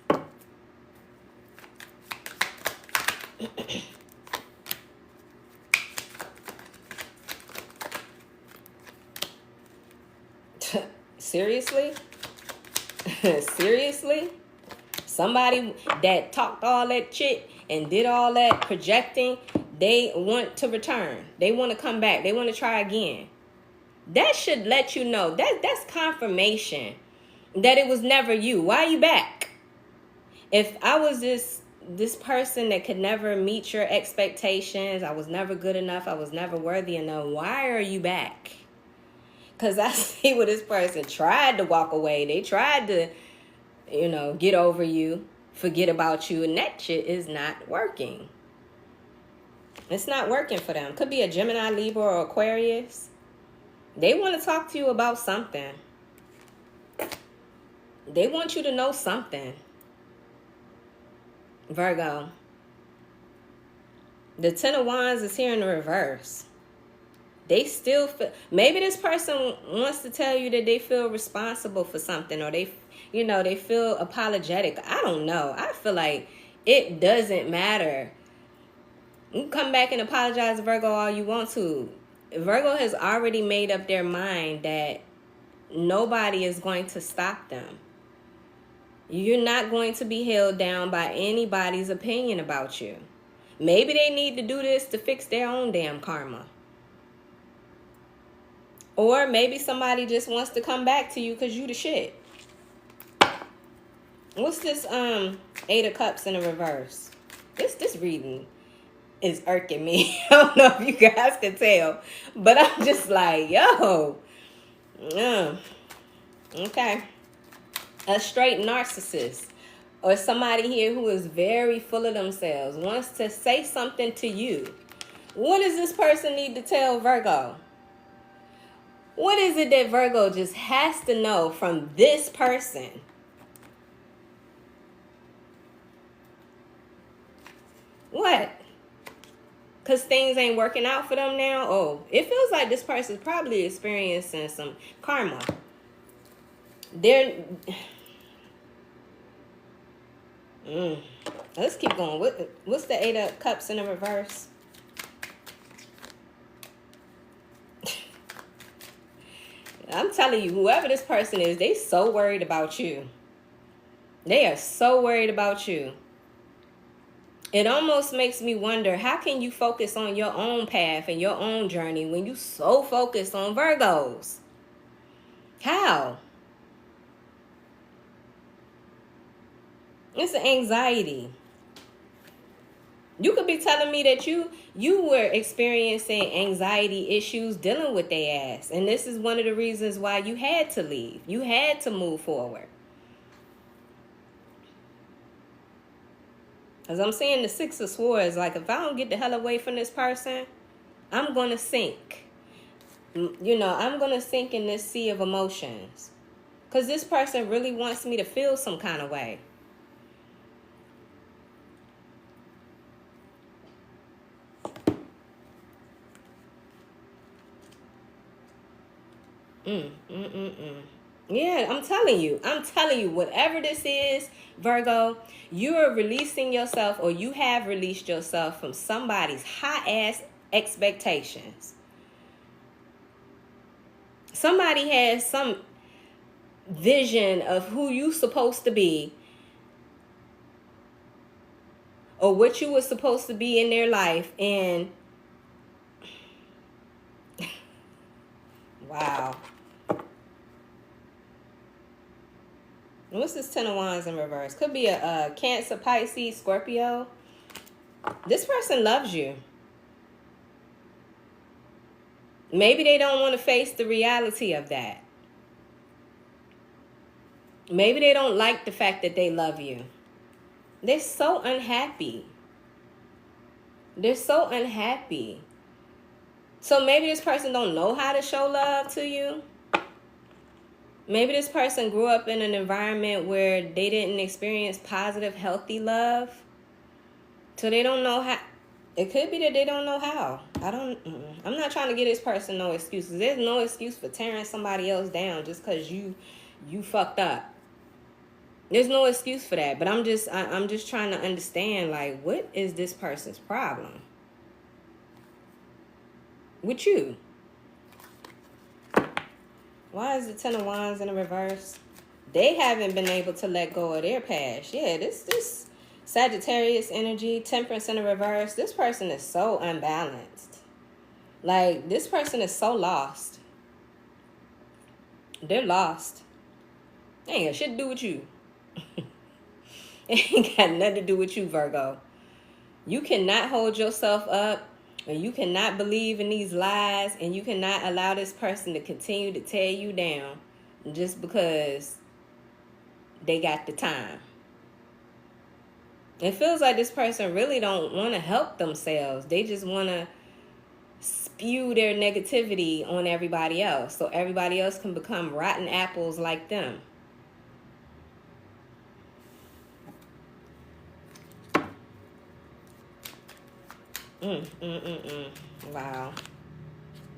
Seriously? Seriously? Somebody that talked all that shit and did all that projecting, they want to return. They want to come back. They want to try again. That should let you know. That's confirmation that it was never you. Why are you back? If I was this person that could never meet your expectations, I was never good enough, I was never worthy enough, why are you back? Because I see where this person tried to walk away. They tried to, get over you, forget about you, and that shit is not working. It's not working for them. Could be a Gemini, Libra, or Aquarius. They want to talk to you about something. They want you to know something. Virgo. The Ten of Wands is here in the reverse. They still feel, maybe this person wants to tell you that they feel responsible for something, or they feel apologetic. I don't know. I feel like it doesn't matter. You can come back and apologize to Virgo all you want to. Virgo has already made up their mind that nobody is going to stop them. You're not going to be held down by anybody's opinion about you. Maybe they need to do this to fix their own damn karma. Or maybe somebody just wants to come back to you because you the shit. What's this Eight of Cups in the reverse? This reading is irking me. I don't know if you guys can tell, but I'm just like, yo. Okay. A straight narcissist, or somebody here who is very full of themselves, wants to say something to you. What does this person need to tell Virgo? What is it that Virgo just has to know from this person? What? Because things ain't working out for them now? Oh, it feels like this person's probably experiencing some karma. Let's keep going. What's the Eight of Cups in the reverse? I'm telling you, whoever this person is, they so worried about you. They are so worried about you. It almost makes me wonder, how can you focus on your own path and your own journey when you so focused on Virgos? How? It's an anxiety. You could be telling me that you were experiencing anxiety issues dealing with their ass. And this is one of the reasons why you had to leave. You had to move forward. As I'm seeing the Six of Swords, like if I don't get the hell away from this person, I'm going to sink. You know, I'm going to sink in this sea of emotions. Because this person really wants me to feel some kind of way. Yeah, I'm telling you, whatever this is, Virgo, you are releasing yourself, or you have released yourself from somebody's high-ass expectations. Somebody has some vision of who you supposed to be, or what you were supposed to be in their life, and wow. What's this Ten of Wands in reverse? Could be a Cancer, Pisces, Scorpio. This person loves you. Maybe they don't want to face the reality of that. Maybe they don't like the fact that they love you. They're so unhappy. They're so unhappy. So maybe this person don't know how to show love to you. Maybe this person grew up in an environment where they didn't experience positive, healthy love. So they don't know how. It could be that they don't know how. I'm not trying to give this person no excuses. There's no excuse for tearing somebody else down just because you fucked up. There's no excuse for that. But I'm just trying to understand, like, what is this person's problem with you? Why is the Ten of Wands in the reverse? They haven't been able to let go of their past. Yeah, this Sagittarius energy, Temperance in the reverse. This person is so unbalanced. Like, this person is so lost. They're lost. They ain't got shit to do with you. It ain't got nothing to do with you, Virgo. You cannot hold yourself up. And you cannot believe in these lies, and you cannot allow this person to continue to tear you down just because they got the time. It feels like this person really don't want to help themselves. They just want to spew their negativity on everybody else so everybody else can become rotten apples like them. Wow.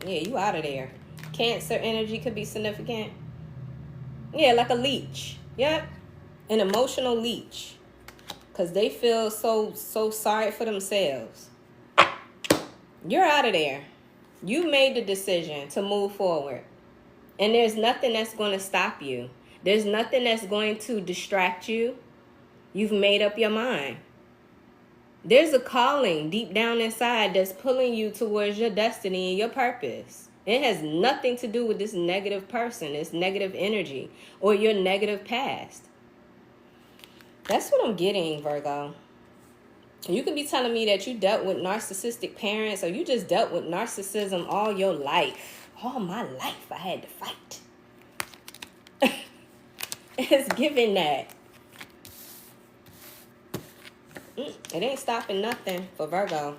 Yeah, you out of there. Cancer energy could be significant. Yeah, like a leech. Yep. An emotional leech. Because they feel so sorry for themselves. You're out of there. You made the decision to move forward. And there's nothing that's going to stop you. There's nothing that's going to distract you. You've made up your mind. There's a calling deep down inside that's pulling you towards your destiny and your purpose. It has nothing to do with this negative person, this negative energy, or your negative past. That's what I'm getting, Virgo. You could be telling me that you dealt with narcissistic parents, or you just dealt with narcissism all your life. All my life I had to fight. It's giving that. It ain't stopping nothing for Virgo.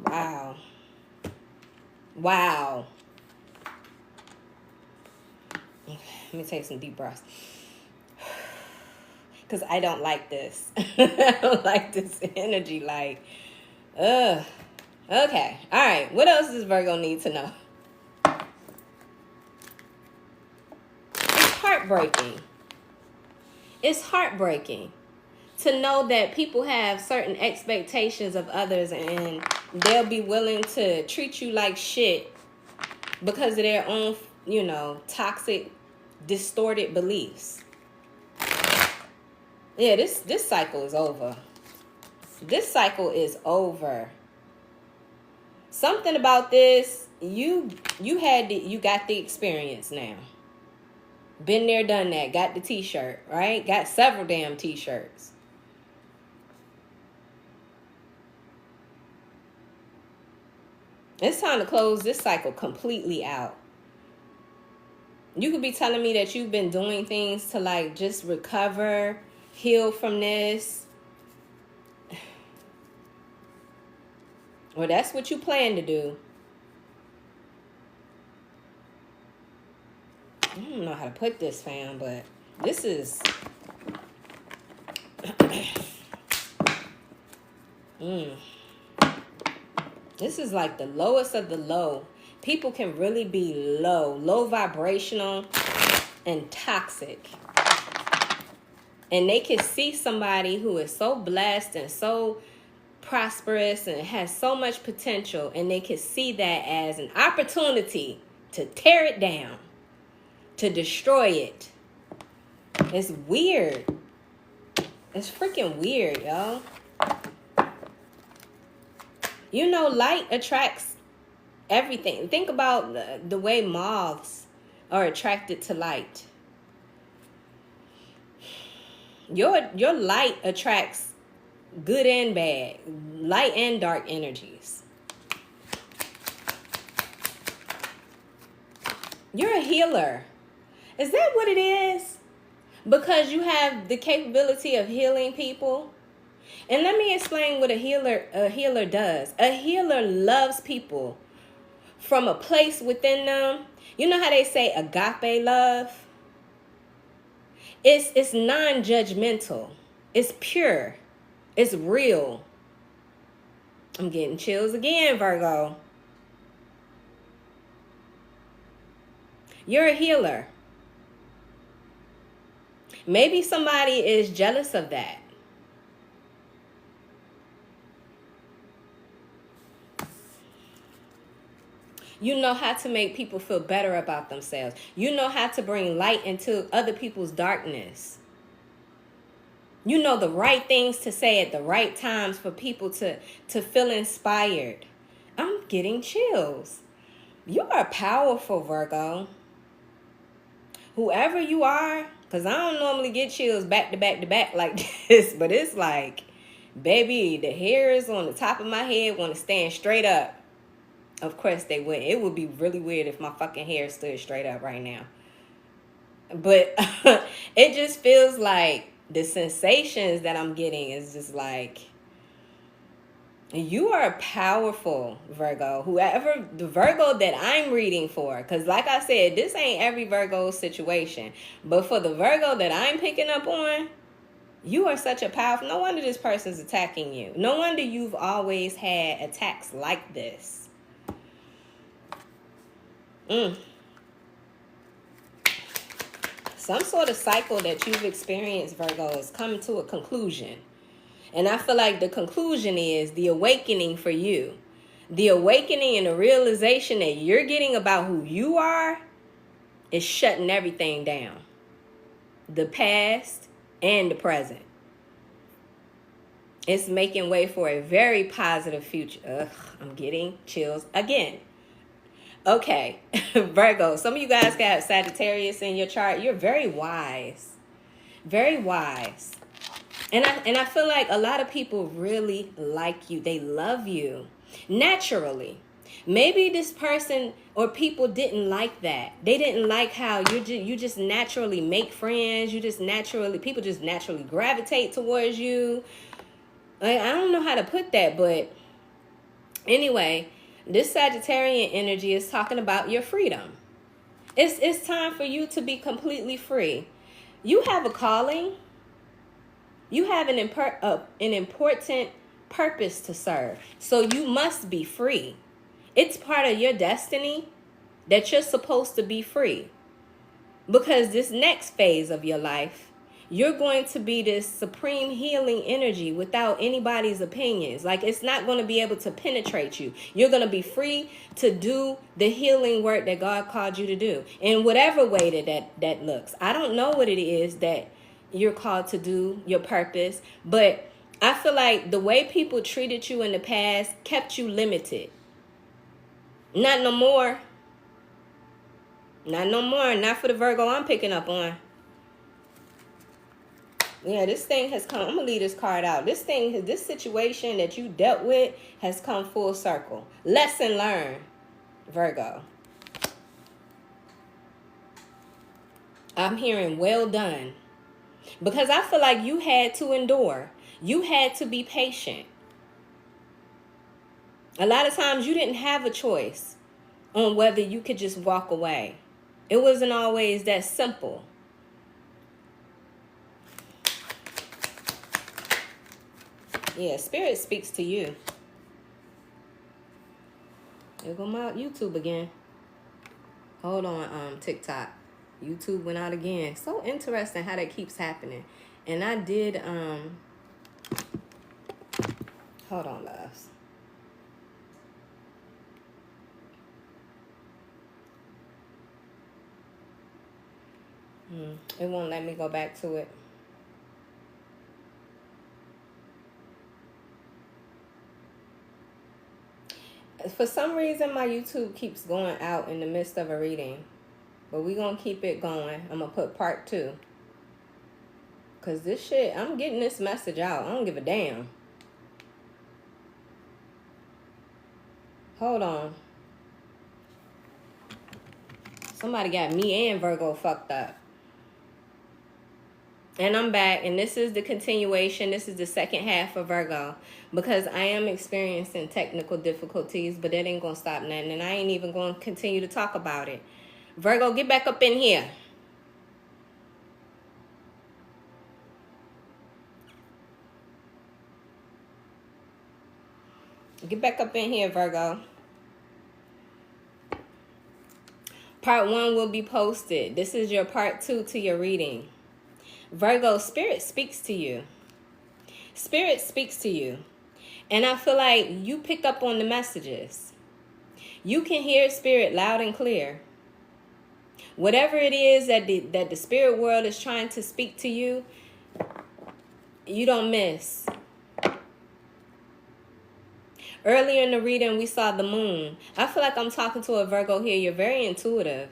Wow. Wow. Okay, let me take some deep breaths. Because I don't like this. I don't like this energy. Like, ugh. Okay. All right. What else does Virgo need to know? Heartbreaking. It's heartbreaking to know that people have certain expectations of others and they'll be willing to treat you like shit because of their own, toxic distorted beliefs. Yeah, this cycle is over. This cycle is over. Something about this, you got the experience now. Been there, done that. Got the t-shirt, right? Got several damn t-shirts. It's time to close this cycle completely out. You could be telling me that you've been doing things to like just recover, heal from this. Or that's what you plan to do. I don't know how to put this, fam, but this is... This is like the lowest of the low. People can really be low vibrational and toxic. And they can see somebody who is so blessed and so prosperous and has so much potential, and they can see that as an opportunity to tear it down, to destroy it. It's weird. It's freaking weird, y'all. You know, light attracts everything. Think about the way moths are attracted to light. Your light attracts good and bad, light and dark energies. You're a healer. Is that what it is? Because you have the capability of healing people. And let me explain what a healer does. A healer loves people from a place within them. You know how they say agape love? It's non-judgmental. It's pure. It's real. I'm getting chills again, Virgo. You're a healer. Maybe somebody is jealous of that. You know how to make people feel better about themselves. You know how to bring light into other people's darkness. You know the right things to say at the right times for people to feel inspired. I'm getting chills. You are powerful, Virgo. Whoever you are, because I don't normally get chills back to back to back like this, but it's like, baby, the hairs on the top of my head want to stand straight up. Of course they would. It would be really weird if my fucking hair stood straight up right now. But it just feels like the sensations that I'm getting is just like, you are powerful, Virgo. Whoever, the Virgo that I'm reading for, because like I said, this ain't every Virgo situation. But for the Virgo that I'm picking up on, you are such a powerful, no wonder this person's attacking you. No wonder you've always had attacks like this. Some sort of cycle that you've experienced, Virgo, is coming to a conclusion. And I feel like the conclusion is the awakening for you. The awakening and the realization that you're getting about who you are is shutting everything down. The past and the present. It's making way for a very positive future. Ugh, I'm getting chills again. Okay, Virgo, some of you guys got Sagittarius in your chart. You're very wise. Very wise. And I feel like a lot of people really like you. They love you naturally. Maybe this person or people didn't like that. They didn't like how you just naturally make friends. People just naturally gravitate towards you. Like, I don't know how to put that, but anyway, this Sagittarian energy is talking about your freedom. It's time for you to be completely free. You have a calling. You have an important purpose to serve. So you must be free. It's part of your destiny that you're supposed to be free. Because this next phase of your life, you're going to be this supreme healing energy without anybody's opinions. Like, it's not going to be able to penetrate you. You're going to be free to do the healing work that God called you to do in whatever way that looks. I don't know what it is that you're called to do, your purpose, but I feel like the way people treated you in the past kept you limited. Not no more. Not no more. Not for the Virgo I'm picking up on. Yeah, this thing has come. I'm going to leave this card out. This situation that you dealt with has come full circle. Lesson learned, Virgo. I'm hearing well done. Because I feel like you had to endure. You had to be patient. A lot of times you didn't have a choice on whether you could just walk away. It wasn't always that simple. Yeah, Spirit speaks to you. Here go my YouTube again. Hold on, TikTok. YouTube went out again. So interesting how that keeps happening. And I did, hold on, loves. It won't let me go back to it. For some reason, my YouTube keeps going out in the midst of a reading. But we're going to keep it going. I'm going to put part 2. Because this shit, I'm getting this message out. I don't give a damn. Hold on. Somebody got me and Virgo fucked up. And I'm back, and this is the continuation. This is the second half of Virgo, because I am experiencing technical difficulties, but that ain't going to stop nothing, and I ain't even going to continue to talk about it. Virgo, get back up in here. Get back up in here, Virgo. Part 1 will be posted. This is your part 2 to your reading. Virgo, Spirit speaks to you. Spirit speaks to you. And I feel like you pick up on the messages. You can hear Spirit loud and clear. Whatever it is that the spirit world is trying to speak to you, you don't miss. Earlier in the reading, we saw the moon. I feel like I'm talking to a Virgo here. You're very intuitive.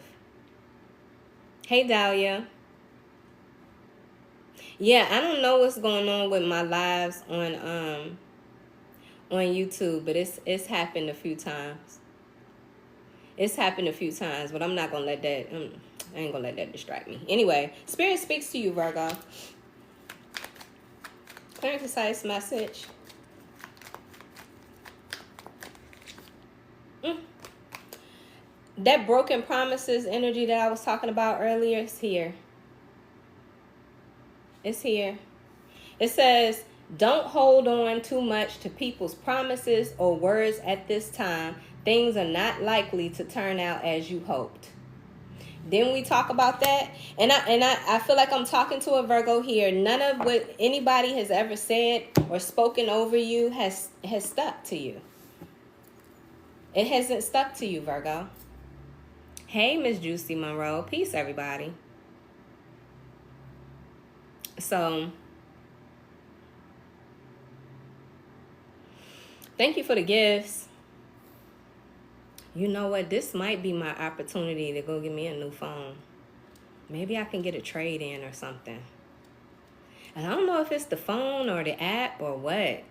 Hey, Dahlia. Yeah, I don't know what's going on with my lives on YouTube, but it's happened a few times. It's happened a few times, but I'm not gonna let that. I ain't gonna let that distract me. Anyway, Spirit speaks to you, Virgo. Clear and concise message. That broken promises energy that I was talking about earlier is here. It's here. It says, don't hold on too much to people's promises or words at this time. Things are not likely to turn out as you hoped. Then we talk about that. And I feel like I'm talking to a Virgo here. None of what anybody has ever said or spoken over you has stuck to you. It hasn't stuck to you, Virgo. Hey, Miss Juicy Monroe. Peace, everybody. So, thank you for the gifts. You know what? This might be my opportunity to go get me a new phone. Maybe I can get a trade in or something. And I don't know if it's the phone or the app or what.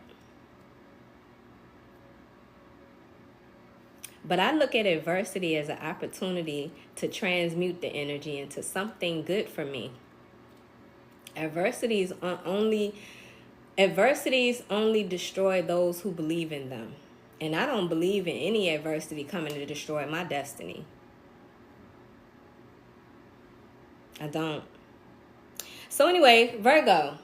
But I look at adversity as an opportunity to transmute the energy into something good for me. Adversities only destroy those who believe in them. And I don't believe in any adversity coming to destroy my destiny. I don't. So anyway, Virgo,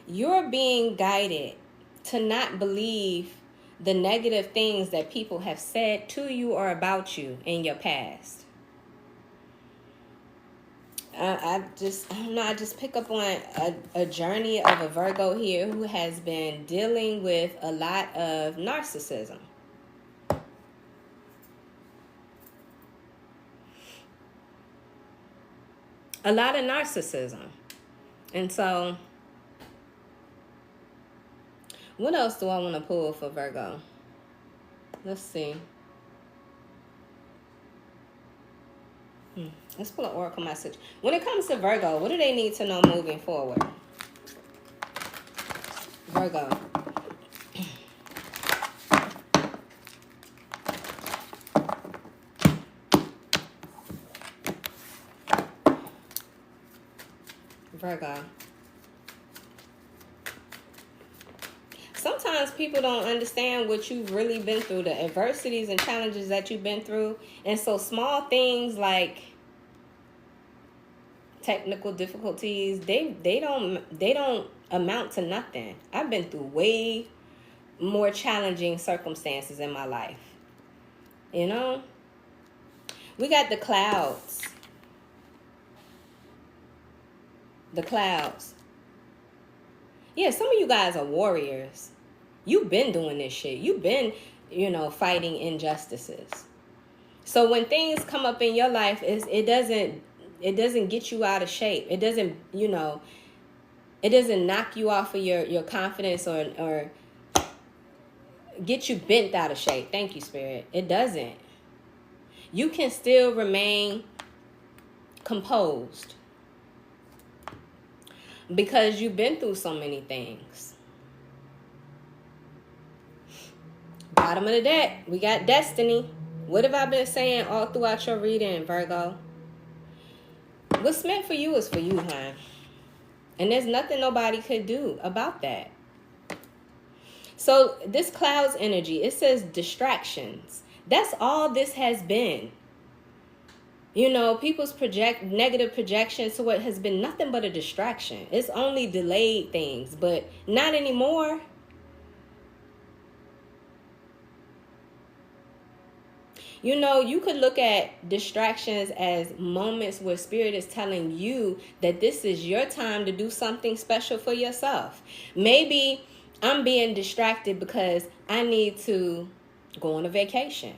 you're being guided to not believe the negative things that people have said to you or about you in your past. I don't know, I just pick up on a journey of a Virgo here who has been dealing with a lot of narcissism. A lot of narcissism. And so, what else do I want to pull for Virgo? Let's see. Let's pull an oracle message. When it comes to Virgo, what do they need to know moving forward? Virgo. Virgo. Sometimes people don't understand what you've really been through, the adversities and challenges that you've been through. And so small things like technical difficulties, they don't amount to nothing. I've been through way more challenging circumstances in my life. You know? We got the clouds. The clouds. Yeah, some of you guys are warriors. You've been doing this shit. You've been, fighting injustices. So when things come up in your life, it doesn't get you out of shape. It doesn't, it doesn't knock you off of your confidence or get you bent out of shape. Thank you, Spirit. It doesn't. You can still remain composed because you've been through so many things. Bottom of the deck, we got destiny. What have I been saying all throughout your reading, Virgo? What's meant for you is for you, hon. And there's nothing nobody could do about that. So this clouds energy, it says distractions. That's all this has been. People's negative projections to what has been nothing but a distraction. It's only delayed things, but not anymore. You could look at distractions as moments where Spirit is telling you that this is your time to do something special for yourself. Maybe I'm being distracted because I need to go on a vacation.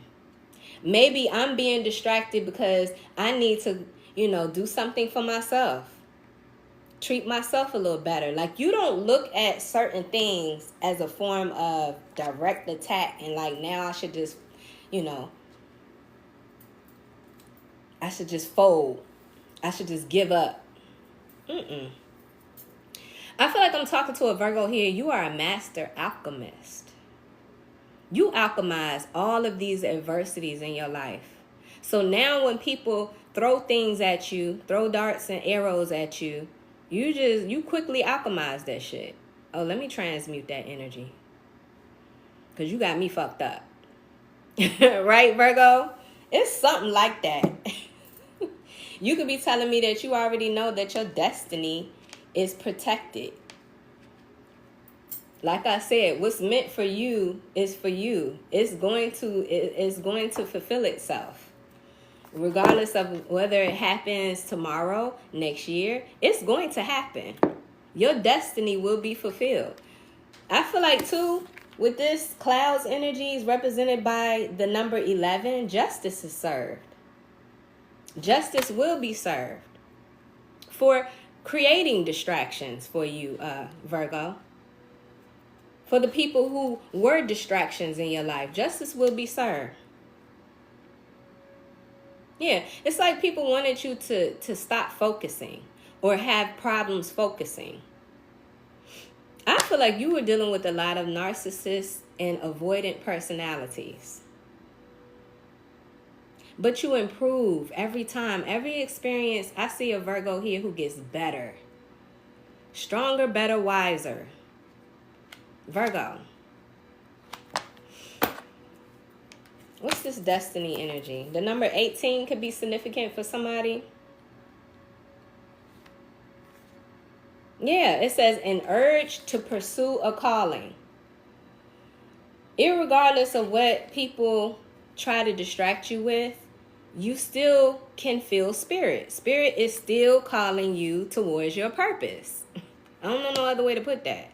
Maybe I'm being distracted because I need to, do something for myself. Treat myself a little better. Like, you don't look at certain things as a form of direct attack and like, now I should just, I should just fold. I should just give up. I feel like I'm talking to a Virgo here. You are a master alchemist. You alchemize all of these adversities in your life. So now when people throw things at you, throw darts and arrows at you, you quickly alchemize that shit. Oh, let me transmute that energy. Because you got me fucked up. Right, Virgo? It's something like that. You could be telling me that you already know that your destiny is protected. Like I said, what's meant for you is for you. It's going to fulfill itself. Regardless of whether it happens tomorrow, next year, it's going to happen. Your destiny will be fulfilled. I feel like, too, with this clouds energies represented by the number 11, justice is served. Justice will be served for creating distractions for you, Virgo. For the people who were distractions in your life, justice will be served. Yeah, it's like people wanted you to stop focusing or have problems focusing. I feel like you were dealing with a lot of narcissists and avoidant personalities. But you improve every time. Every experience, I see a Virgo here who gets better. Stronger, better, wiser. Virgo. What's this destiny energy? The number 18 could be significant for somebody. Yeah, it says an urge to pursue a calling. Irregardless of what people try to distract you with, you still can feel spirit. Spirit is still calling you towards your purpose. I don't know no other way to put that.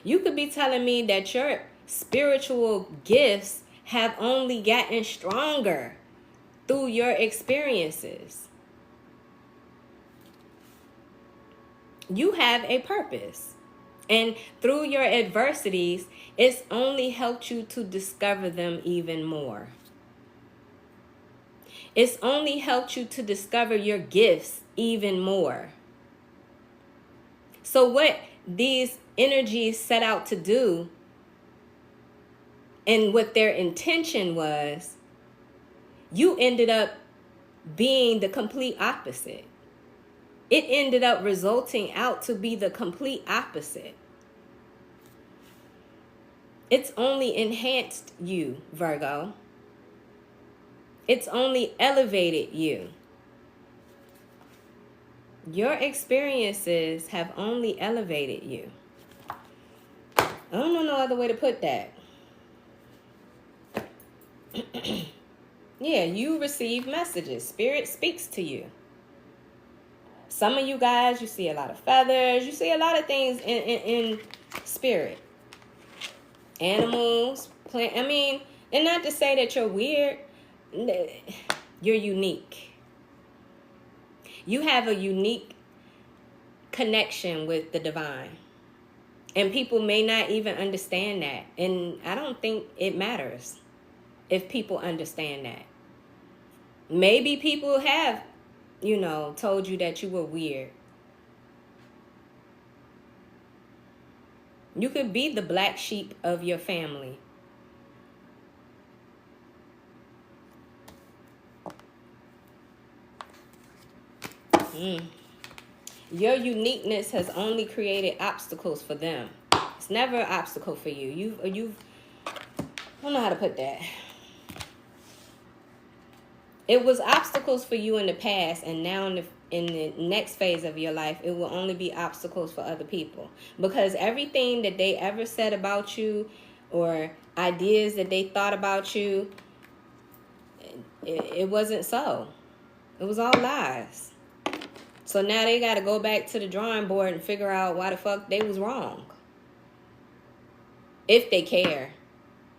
You could be telling me that your spiritual gifts have only gotten stronger through your experiences. You have a purpose. And through your adversities, it's only helped you to discover them even more. It's only helped you to discover your gifts even more. So what these energies set out to do, and what their intention was, you ended up being the complete opposite. It ended up resulting out to be the complete opposite. It's only enhanced you, Virgo. It's only elevated you. Your experiences have only elevated you. I don't know no other way to put that. Yeah, you receive messages. Spirit speaks to you. Some of you guys, you see a lot of feathers. You see a lot of things in spirit. Animals, plant. I mean, and not to say that you're weird. You're unique. You have a unique connection with the divine. And people may not even understand that. And I don't think it matters if people understand that. Maybe people have, told you that you were weird. You could be the black sheep of your family. Your uniqueness has only created obstacles for them. It's never an obstacle for you. I don't know how to put that. It was obstacles for you in the past, and now in the next phase of your life, it will only be obstacles for other people. Because everything that they ever said about you, or ideas that they thought about you, it wasn't so. It was all lies. So now they got to go back to the drawing board and figure out why the fuck they was wrong. If they care.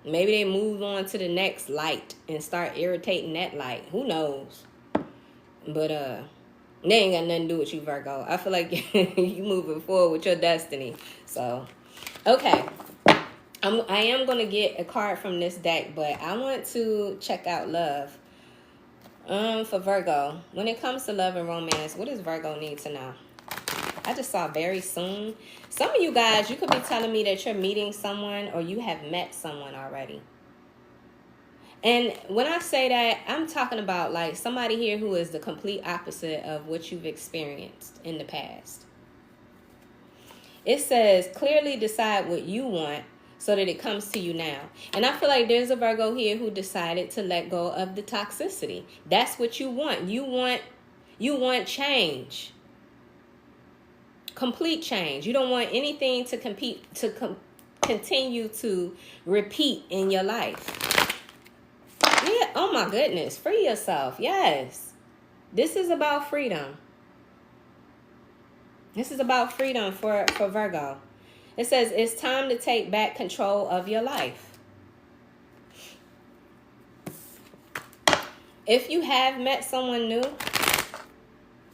Maybe they move on to the next light and start irritating that light. Who knows? But they ain't got nothing to do with you, Virgo. I feel like you moving forward with your destiny. So, okay. I am going to get a card from this deck, but I want to check out love. For Virgo, when it comes to love and romance, what does Virgo need to know? I just saw very soon. Some of you guys, you could be telling me that you're meeting someone or you have met someone already. And when I say that, I'm talking about like somebody here who is the complete opposite of what you've experienced in the past. It says, clearly decide what you want so that it comes to you now. And I feel like there's a Virgo here who decided to let go of the toxicity. That's what you want. You want change. Complete change. You don't want anything to continue to repeat in your life. Yeah, oh my goodness. Free yourself. Yes. This is about freedom. This is about freedom for Virgo. It says it's time to take back control of your life. If you have met someone new,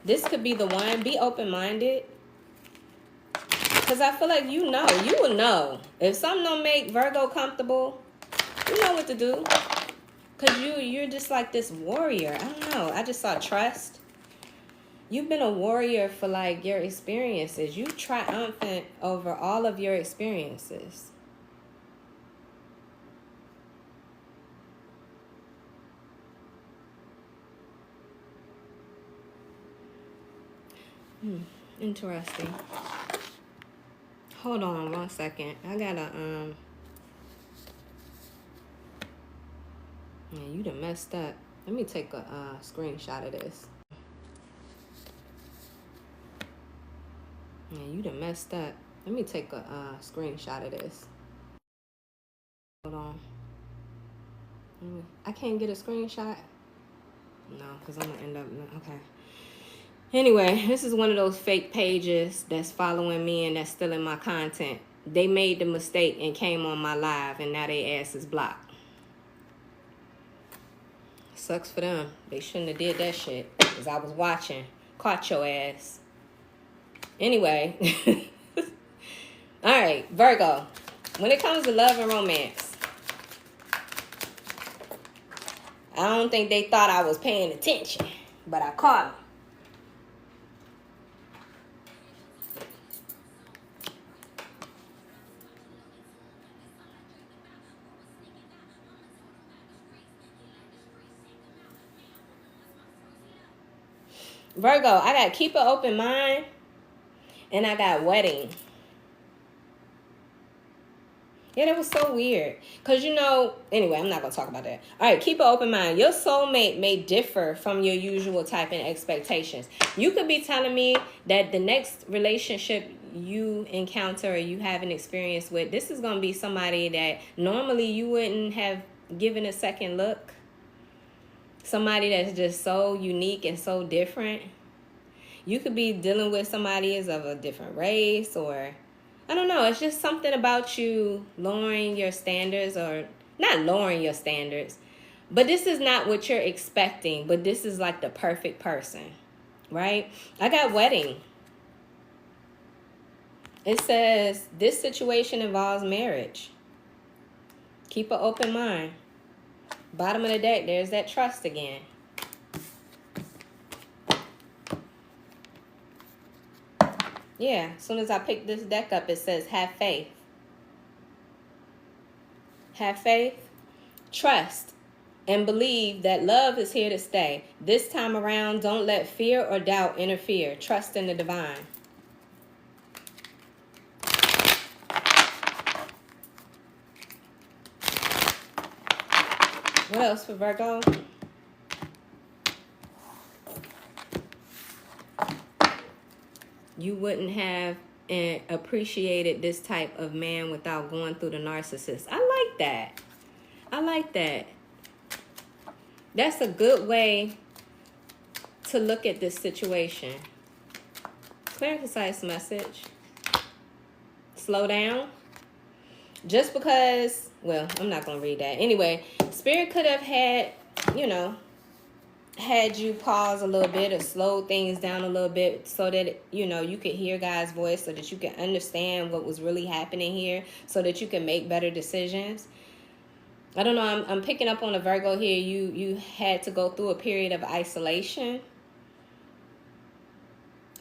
this could be the one. Be open-minded. Because I feel like you will know. If something don't make Virgo comfortable, you know what to do. Because you're just like this warrior. I don't know. I just saw trust. You've been a warrior for like your experiences. You triumphant over all of your experiences. Interesting. Hold on 1 second. I gotta yeah, you done messed up. Let me take a screenshot of this. Yeah, you done messed up. Let me take a screenshot of this. Hold on. I can't get a screenshot. No, because I'm going to end up... Okay. Anyway, this is one of those fake pages that's following me and that's stealing my content. They made the mistake and came on my live, and now their ass is blocked. Sucks for them. They shouldn't have did that shit, because I was watching. Caught your ass. Anyway. All right, Virgo. When it comes to love and romance, I don't think they thought I was paying attention, but I caught them. Virgo, I got keep an open mind, and I got wedding. Yeah, that was so weird. Because, you know, anyway, I'm not going to talk about that. All right, keep an open mind. Your soulmate may differ from your usual type and expectations. You could be telling me that the next relationship you encounter or you have an experience with, this is going to be somebody that normally you wouldn't have given a second look. Somebody that's just so unique and so different. You could be dealing with somebody as of a different race, or I don't know. It's just something about you lowering your standards, or not lowering your standards, but this is not what you're expecting, but this is like the perfect person, right? I got wedding. It says this situation involves marriage. Keep an open mind. Bottom of the deck, there's that trust again. Yeah, as soon as I pick this deck up, it says have faith. Have faith, trust, and believe that love is here to stay. This time around, don't let fear or doubt interfere. Trust in the divine. What else for Virgo? You wouldn't have appreciated this type of man without going through the narcissist. I like that. I like that. That's a good way to look at this situation. Clear and concise message. Slow down. Just because, well, I'm not going to read that. Anyway, Spirit could have had, you know, had you pause a little bit or slow things down a little bit so that, you know, you could hear God's voice, so that you can understand what was really happening here, so that you can make better decisions. I don't know. I'm picking up on a Virgo here. You had to go through a period of isolation.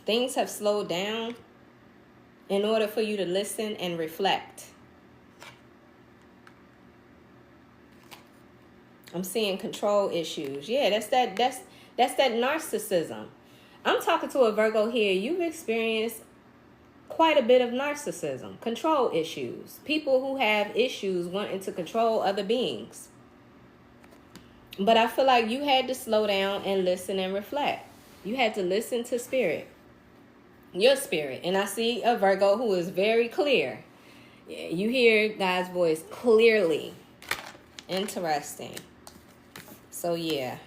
Things have slowed down in order for you to listen and reflect. I'm seeing control issues. Yeah, that's that narcissism. I'm talking to a Virgo here. You've experienced quite a bit of narcissism, control issues. People who have issues wanting to control other beings. But I feel like you had to slow down and listen and reflect. You had to listen to spirit. Your spirit. And I see a Virgo who is very clear. You hear God's voice clearly. Interesting. So yeah,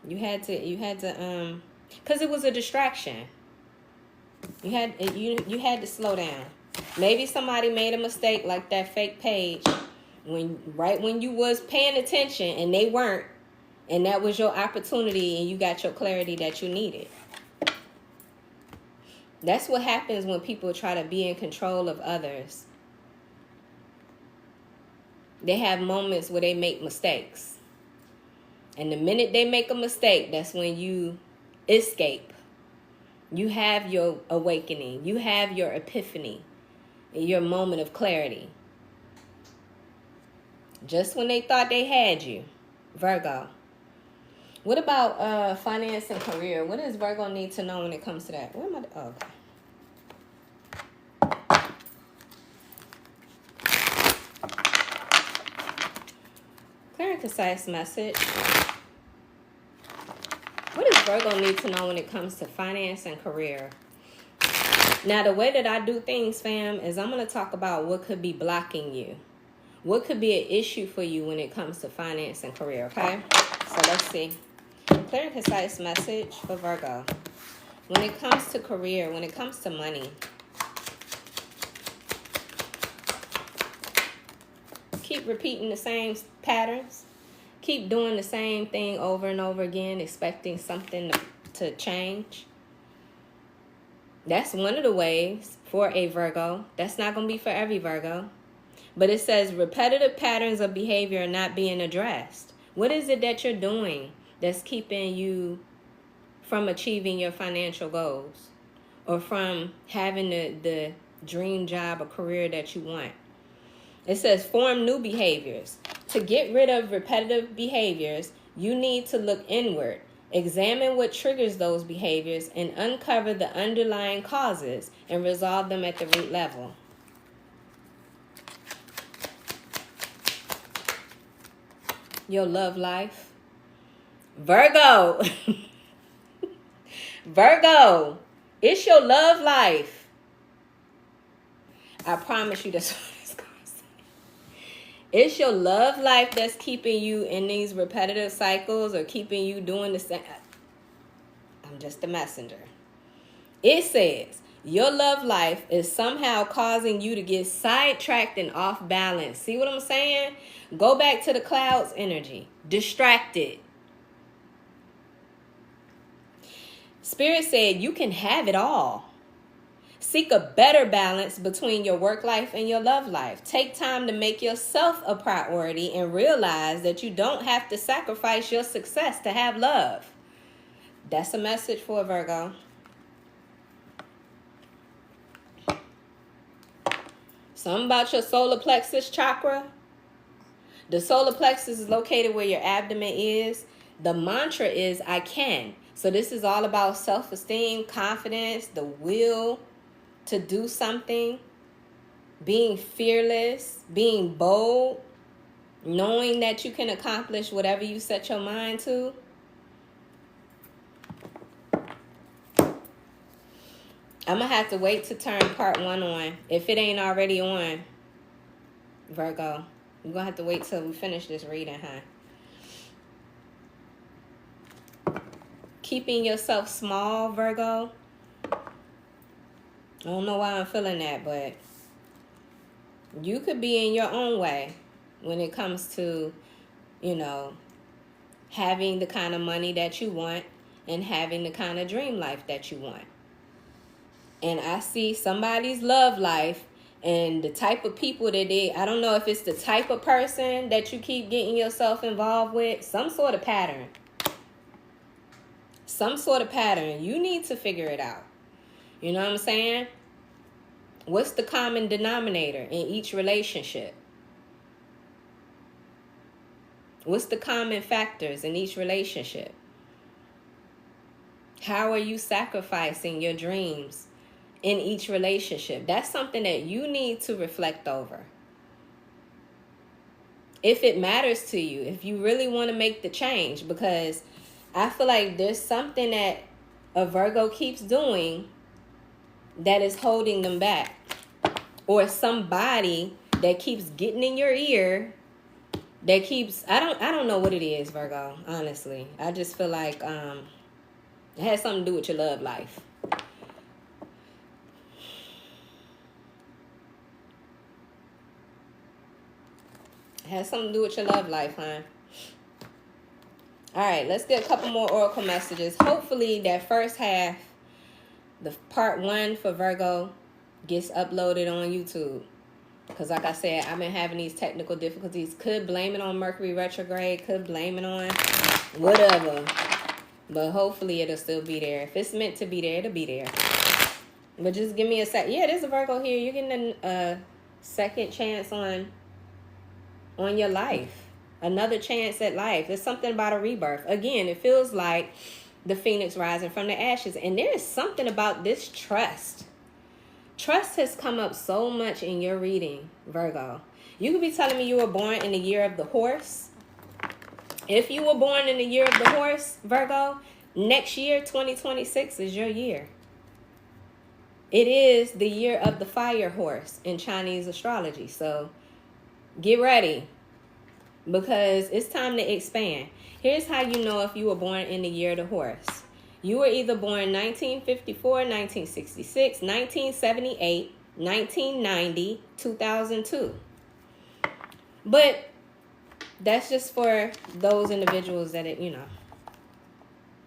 you had to because it was a distraction. You had to slow down. Maybe somebody made a mistake like that fake page right when you was paying attention and they weren't, and that was your opportunity and you got your clarity that you needed. That's what happens when people try to be in control of others. They have moments where they make mistakes. And the minute they make a mistake, that's when you escape. You have your awakening. You have your epiphany. Your moment of clarity. Just when they thought they had you. Virgo. What about finance and career? What does Virgo need to know when it comes to that? Where am I? Oh, okay. Clear and concise message. What does Virgo need to know when it comes to finance and career? Now, the way that I do things, fam, is I'm going to talk about what could be blocking you. What could be an issue for you when it comes to finance and career, okay? So let's see. Clear and concise message for Virgo. When it comes to career, when it comes to money, keep repeating the same patterns. Keep doing the same thing over and over again, expecting something to change. That's one of the ways for a Virgo. That's not going to be for every Virgo. But it says repetitive patterns of behavior are not being addressed. What is it that you're doing that's keeping you from achieving your financial goals or from having the dream job or career that you want? It says form new behaviors. To get rid of repetitive behaviors, you need to look inward. Examine what triggers those behaviors and uncover the underlying causes and resolve them at the root level. Your love life. Virgo. Virgo. It's your love life. I promise you that's what it's going to say. It's your love life that's keeping you in these repetitive cycles or keeping you doing the same. I'm just a messenger. It says your love life is somehow causing you to get sidetracked and off balance. See what I'm saying? Go back to the clouds energy. Distracted. Spirit said you can have it all. Seek a better balance between your work life and your love life. Take time to make yourself a priority and realize that you don't have to sacrifice your success to have love. That's a message for Virgo. Something about your solar plexus chakra. The solar plexus is located where your abdomen is. The mantra is, I can. So this is all about self-esteem, confidence, the will to do something, being fearless, being bold, knowing that you can accomplish whatever you set your mind to. I'm going to have to wait to turn part 1 on. If it ain't already on, Virgo, we're going to have to wait till we finish this reading, huh? Keeping yourself small, Virgo. I don't know why I'm feeling that, but you could be in your own way when it comes to, having the kind of money that you want and having the kind of dream life that you want. And I see somebody's love life and the type of people that I don't know if it's the type of person that you keep getting yourself involved with, some sort of pattern. Some sort of pattern. You need to figure it out. You know what I'm saying? What's the common denominator in each relationship? What's the common factors in each relationship? How are you sacrificing your dreams in each relationship? That's something that you need to reflect over. If it matters to you, if you really want to make the change, because I feel like there's something that a Virgo keeps doing that is holding them back. Or somebody that keeps getting in your ear, that keeps, I don't know what it is, Virgo, honestly. I just feel like it has something to do with your love life. It has something to do with your love life, huh? All right, let's get a couple more oracle messages. Hopefully that first half, the part 1 for Virgo, gets uploaded on YouTube. Because like I said, I've been having these technical difficulties. Could blame it on Mercury retrograde. Could blame it on whatever. But hopefully it'll still be there. If it's meant to be there, it'll be there. But just give me a sec. Yeah, there's a Virgo here. You're getting a second chance on your life. Another chance at life. There's something about a rebirth. Again, it feels like the phoenix rising from the ashes. And there is something about this trust. Trust has come up so much in your reading, Virgo. You could be telling me you were born in the year of the horse. If you were born in the year of the horse, Virgo, next year, 2026, is your year. It is the year of the fire horse in Chinese astrology. So Get ready, because it's time to expand. Here's how you know if you were born in the year of the horse. You were either born 1954, 1966, 1978, 1990, 2002. But that's just for those individuals that,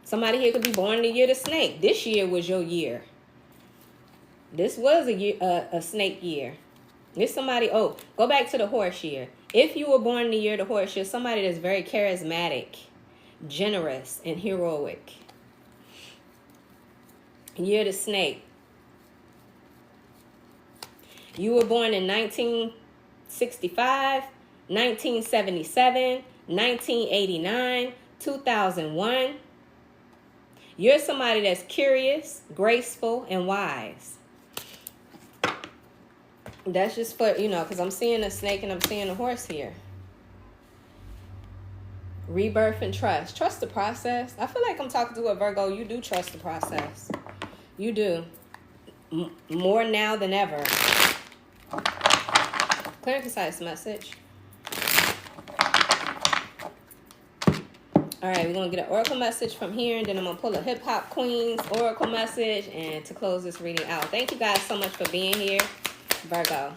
somebody here could be born in the year of the snake. This year was your year. This was a snake year. There's somebody, go back to the horse year. If you were born in the year of the horse, you're somebody that's very charismatic, generous, and heroic. Year of the snake. You were born in 1965, 1977, 1989, 2001. You're somebody that's curious, graceful, and wise. That's just for, because I'm seeing a snake and I'm seeing a horse here. Rebirth and trust. Trust the process. I feel like I'm talking to a Virgo. You do trust the process. You do. More now than ever. Clear and concise message. All right, we're going to get an oracle message from here, and then I'm going to pull a Hip Hop Queens oracle message and to close this reading out. Thank you guys so much for being here, Virgo.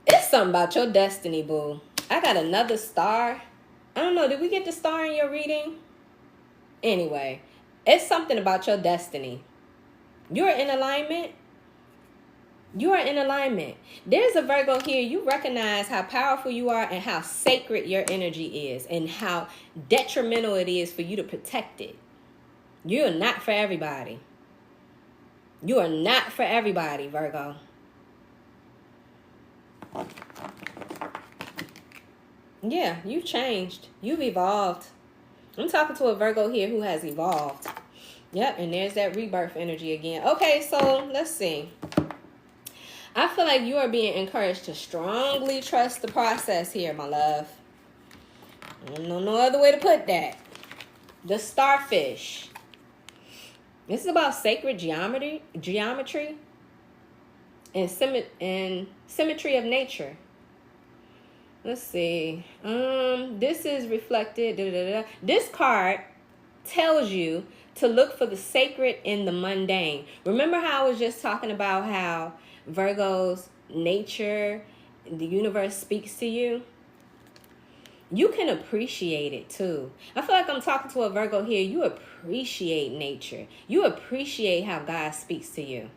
It's something about your destiny, boo. I got another star. I don't know, did we get the star in your reading? Anyway, it's something about your destiny. You're in alignment. You are in alignment. There's a Virgo here. You recognize how powerful you are and how sacred your energy is and how detrimental it is for you to protect it. You're not for everybody. You are not for everybody, Virgo. Yeah, you've changed. You've evolved. I'm talking to a Virgo here who has evolved. Yep, and there's that rebirth energy again. Okay, so let's see. I feel like you are being encouraged to strongly trust the process here, my love. I don't know no other way to put that. The starfish. This is about sacred geometry and symmetry of nature. Let's see. This is reflected. This card tells you to look for the sacred in the mundane. Remember how I was just talking about how Virgo's nature, the universe speaks to you? You can appreciate it too. I feel like I'm talking to a Virgo here. You appreciate nature. You appreciate how God speaks to you.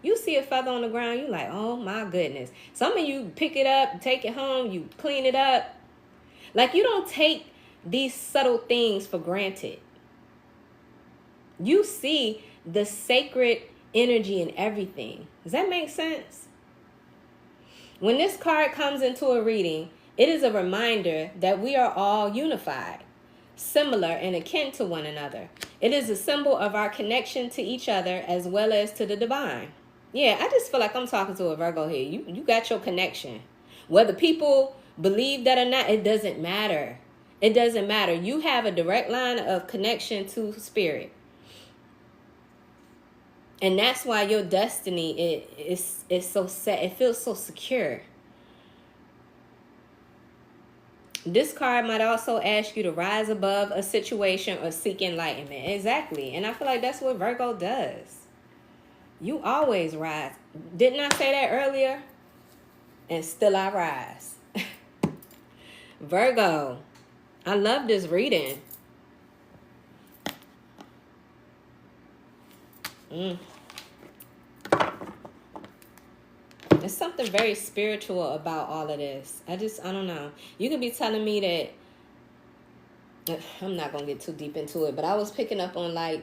You see a feather on the ground, you're like, oh my goodness. Some of you pick it up, take it home, you clean it up. Like, you don't take these subtle things for granted. You see the sacred energy in everything. Does that make sense? When this card comes into a reading, it is a reminder that we are all unified, similar and akin to one another. It is a symbol of our connection to each other as well as to the divine. Yeah, I just feel like I'm talking to a Virgo here. You got your connection. Whether people believe that or not, it doesn't matter. It doesn't matter. You have a direct line of connection to spirit. And that's why your destiny is so set. It feels so secure. This card might also ask you to rise above a situation or seek enlightenment. Exactly. And I feel like that's what Virgo does. You always rise. Didn't I say that earlier? And still I rise. Virgo, I love this reading. There's something very spiritual about all of this. I don't know. You could be telling me that, I'm not going to get too deep into it, but I was picking up on like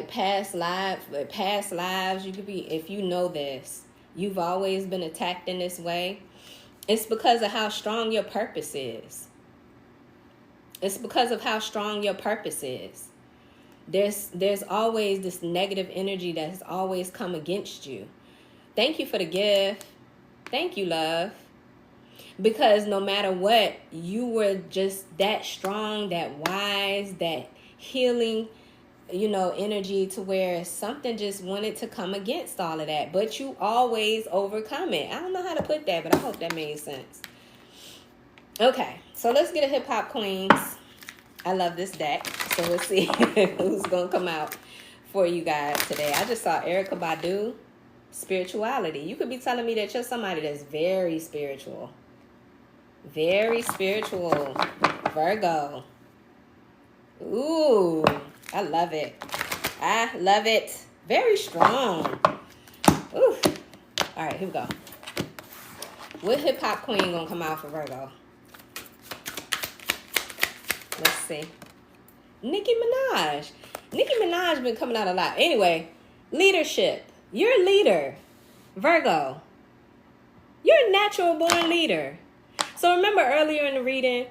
past lives. You could be, if you know this, you've always been attacked in this way. It's because of how strong your purpose is. It's because of how strong your purpose is. There's always this negative energy that has always come against you. Thank you for the gift. Thank you, love. Because no matter what, you were just that strong, that wise, that healing you know, energy to where something just wanted to come against all of that, but you always overcome it. I don't know how to put that, but I hope that made sense. Okay, so let's get a hip hop queens. I love this deck, so let's see who's gonna come out for you guys today. I just saw Erykah Badu, spirituality. You could be telling me that you're somebody that's very spiritual. Very spiritual. Virgo. Ooh, I love it. I love it. Very strong. Ooh. All right, here we go. What hip hop queen gonna come out for Virgo? Let's see. Nicki Minaj. Nicki Minaj been coming out a lot. Anyway, leadership. You're a leader. Virgo. You're a natural born leader. So remember earlier in the reading,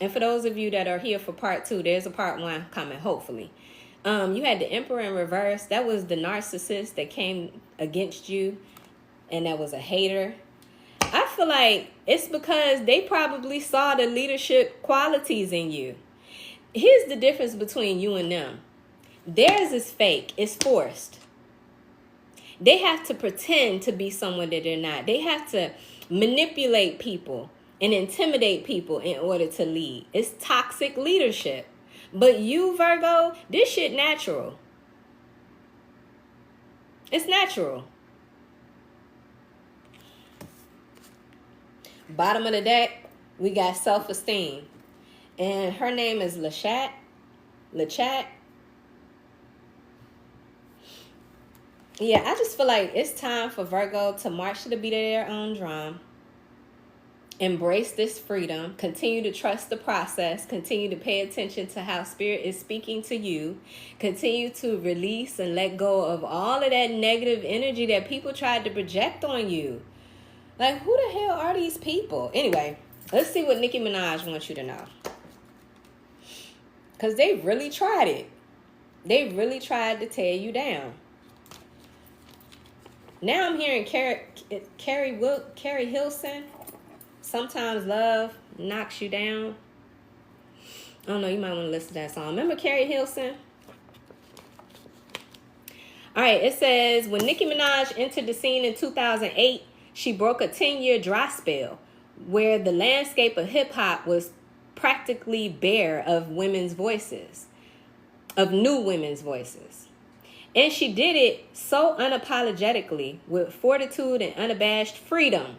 and for those of you that are here for part 2, there's a part 1 coming, hopefully. You had the Emperor in reverse. That was the narcissist that came against you, and that was a hater. I feel like it's because they probably saw the leadership qualities in you. Here's the difference between you and them. Theirs is fake. It's forced. They have to pretend to be someone that they're not. They have to manipulate people and intimidate people in order to lead. It's toxic leadership. But you, Virgo, this shit natural. It's natural. Bottom of the deck, we got self-esteem. And her name is Lachat. Yeah, I just feel like it's time for Virgo to march to the beat of their own drum. Embrace this freedom. Continue to trust the process. Continue to pay attention to how Spirit is speaking to you. Continue to release and let go of all of that negative energy that people tried to project on you. Like, who the hell are these people? Anyway, let's see what Nicki Minaj wants you to know. Because they really tried it. They really tried to tear you down. Now I'm hearing Carrie Hilson. Sometimes love knocks you down. I don't know, you might want to listen to that song. Remember Carrie Hilson? All right, it says, when Nicki Minaj entered the scene in 2008, she broke a 10-year dry spell where the landscape of hip-hop was practically bare of women's voices, of new women's voices. And she did it so unapologetically with fortitude and unabashed freedom,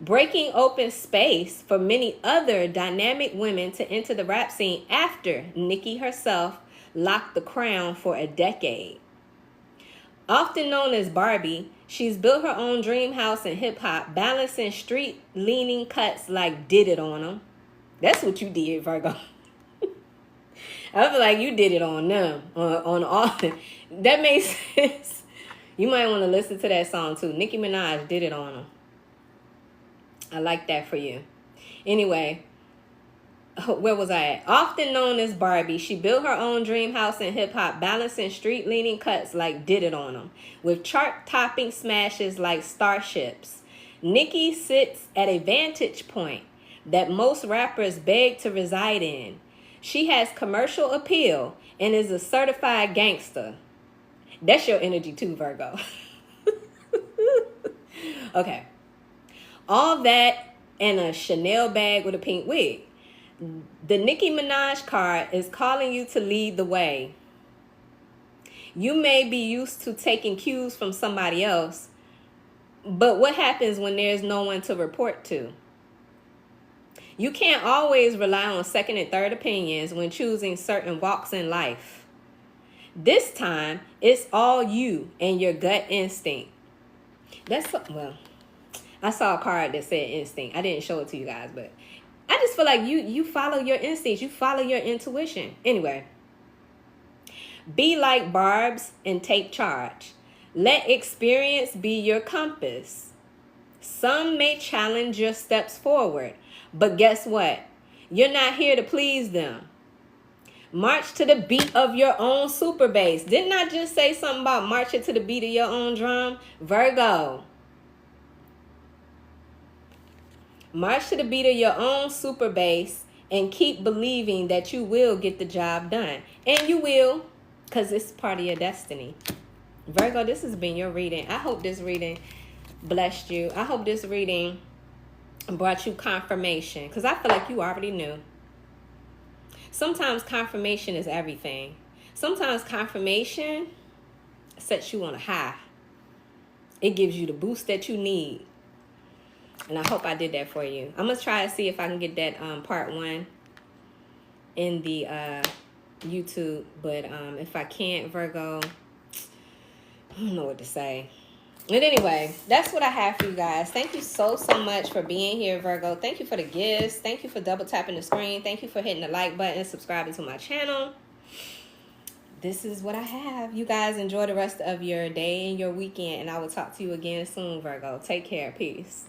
breaking open space for many other dynamic women to enter the rap scene after Nicki herself locked the crown for a decade. Often known as Barbie, she's built her own dream house in hip-hop, balancing street-leaning cuts like Did It on them. That's what you did, Virgo. I feel like you did it on them, on all. That makes sense. You might want to listen to that song, too. Nicki Minaj did it on them. I like that for you. Anyway, where was I at? Often known as Barbie, she built her own dream house in hip-hop, balancing street-leaning cuts like Did It on them, with chart-topping smashes like Starships. Nicki sits at a vantage point that most rappers beg to reside in. She has commercial appeal and is a certified gangster. That's your energy too, Virgo. Okay. All that and a Chanel bag with a pink wig. The Nicki Minaj card is calling you to lead the way. You may be used to taking cues from somebody else, but what happens when there's no one to report to? You can't always rely on second and third opinions when choosing certain walks in life. This time, it's all you and your gut instinct. Well, I saw a card that said instinct. I didn't show it to you guys, but I just feel like you follow your instincts. You follow your intuition. Anyway, be like Barbs and take charge. Let experience be your compass. Some may challenge your steps forward, but guess what? You're not here to please them. March to the beat of your own super bass. Didn't I just say something about marching to the beat of your own drum? Virgo. March to the beat of your own super bass And keep believing that you will get the job done. And you will, because it's part of your destiny. Virgo, this has been your reading. I hope this reading blessed you. I hope this reading brought you confirmation, because I feel like you already knew. Sometimes confirmation is everything. Sometimes confirmation sets you on a high. It gives you the boost that you need. And I hope I did that for you. I'm going to try to see if I can get that part 1 in the YouTube. But if I can't, Virgo, I don't know what to say. But anyway, that's what I have for you guys. Thank you so much for being here, Virgo. Thank you for the gifts. Thank you for double tapping the screen. Thank you for hitting the like button and subscribing to my channel. This is what I have. You guys enjoy the rest of your day and your weekend. And I will talk to you again soon, Virgo. Take care. Peace.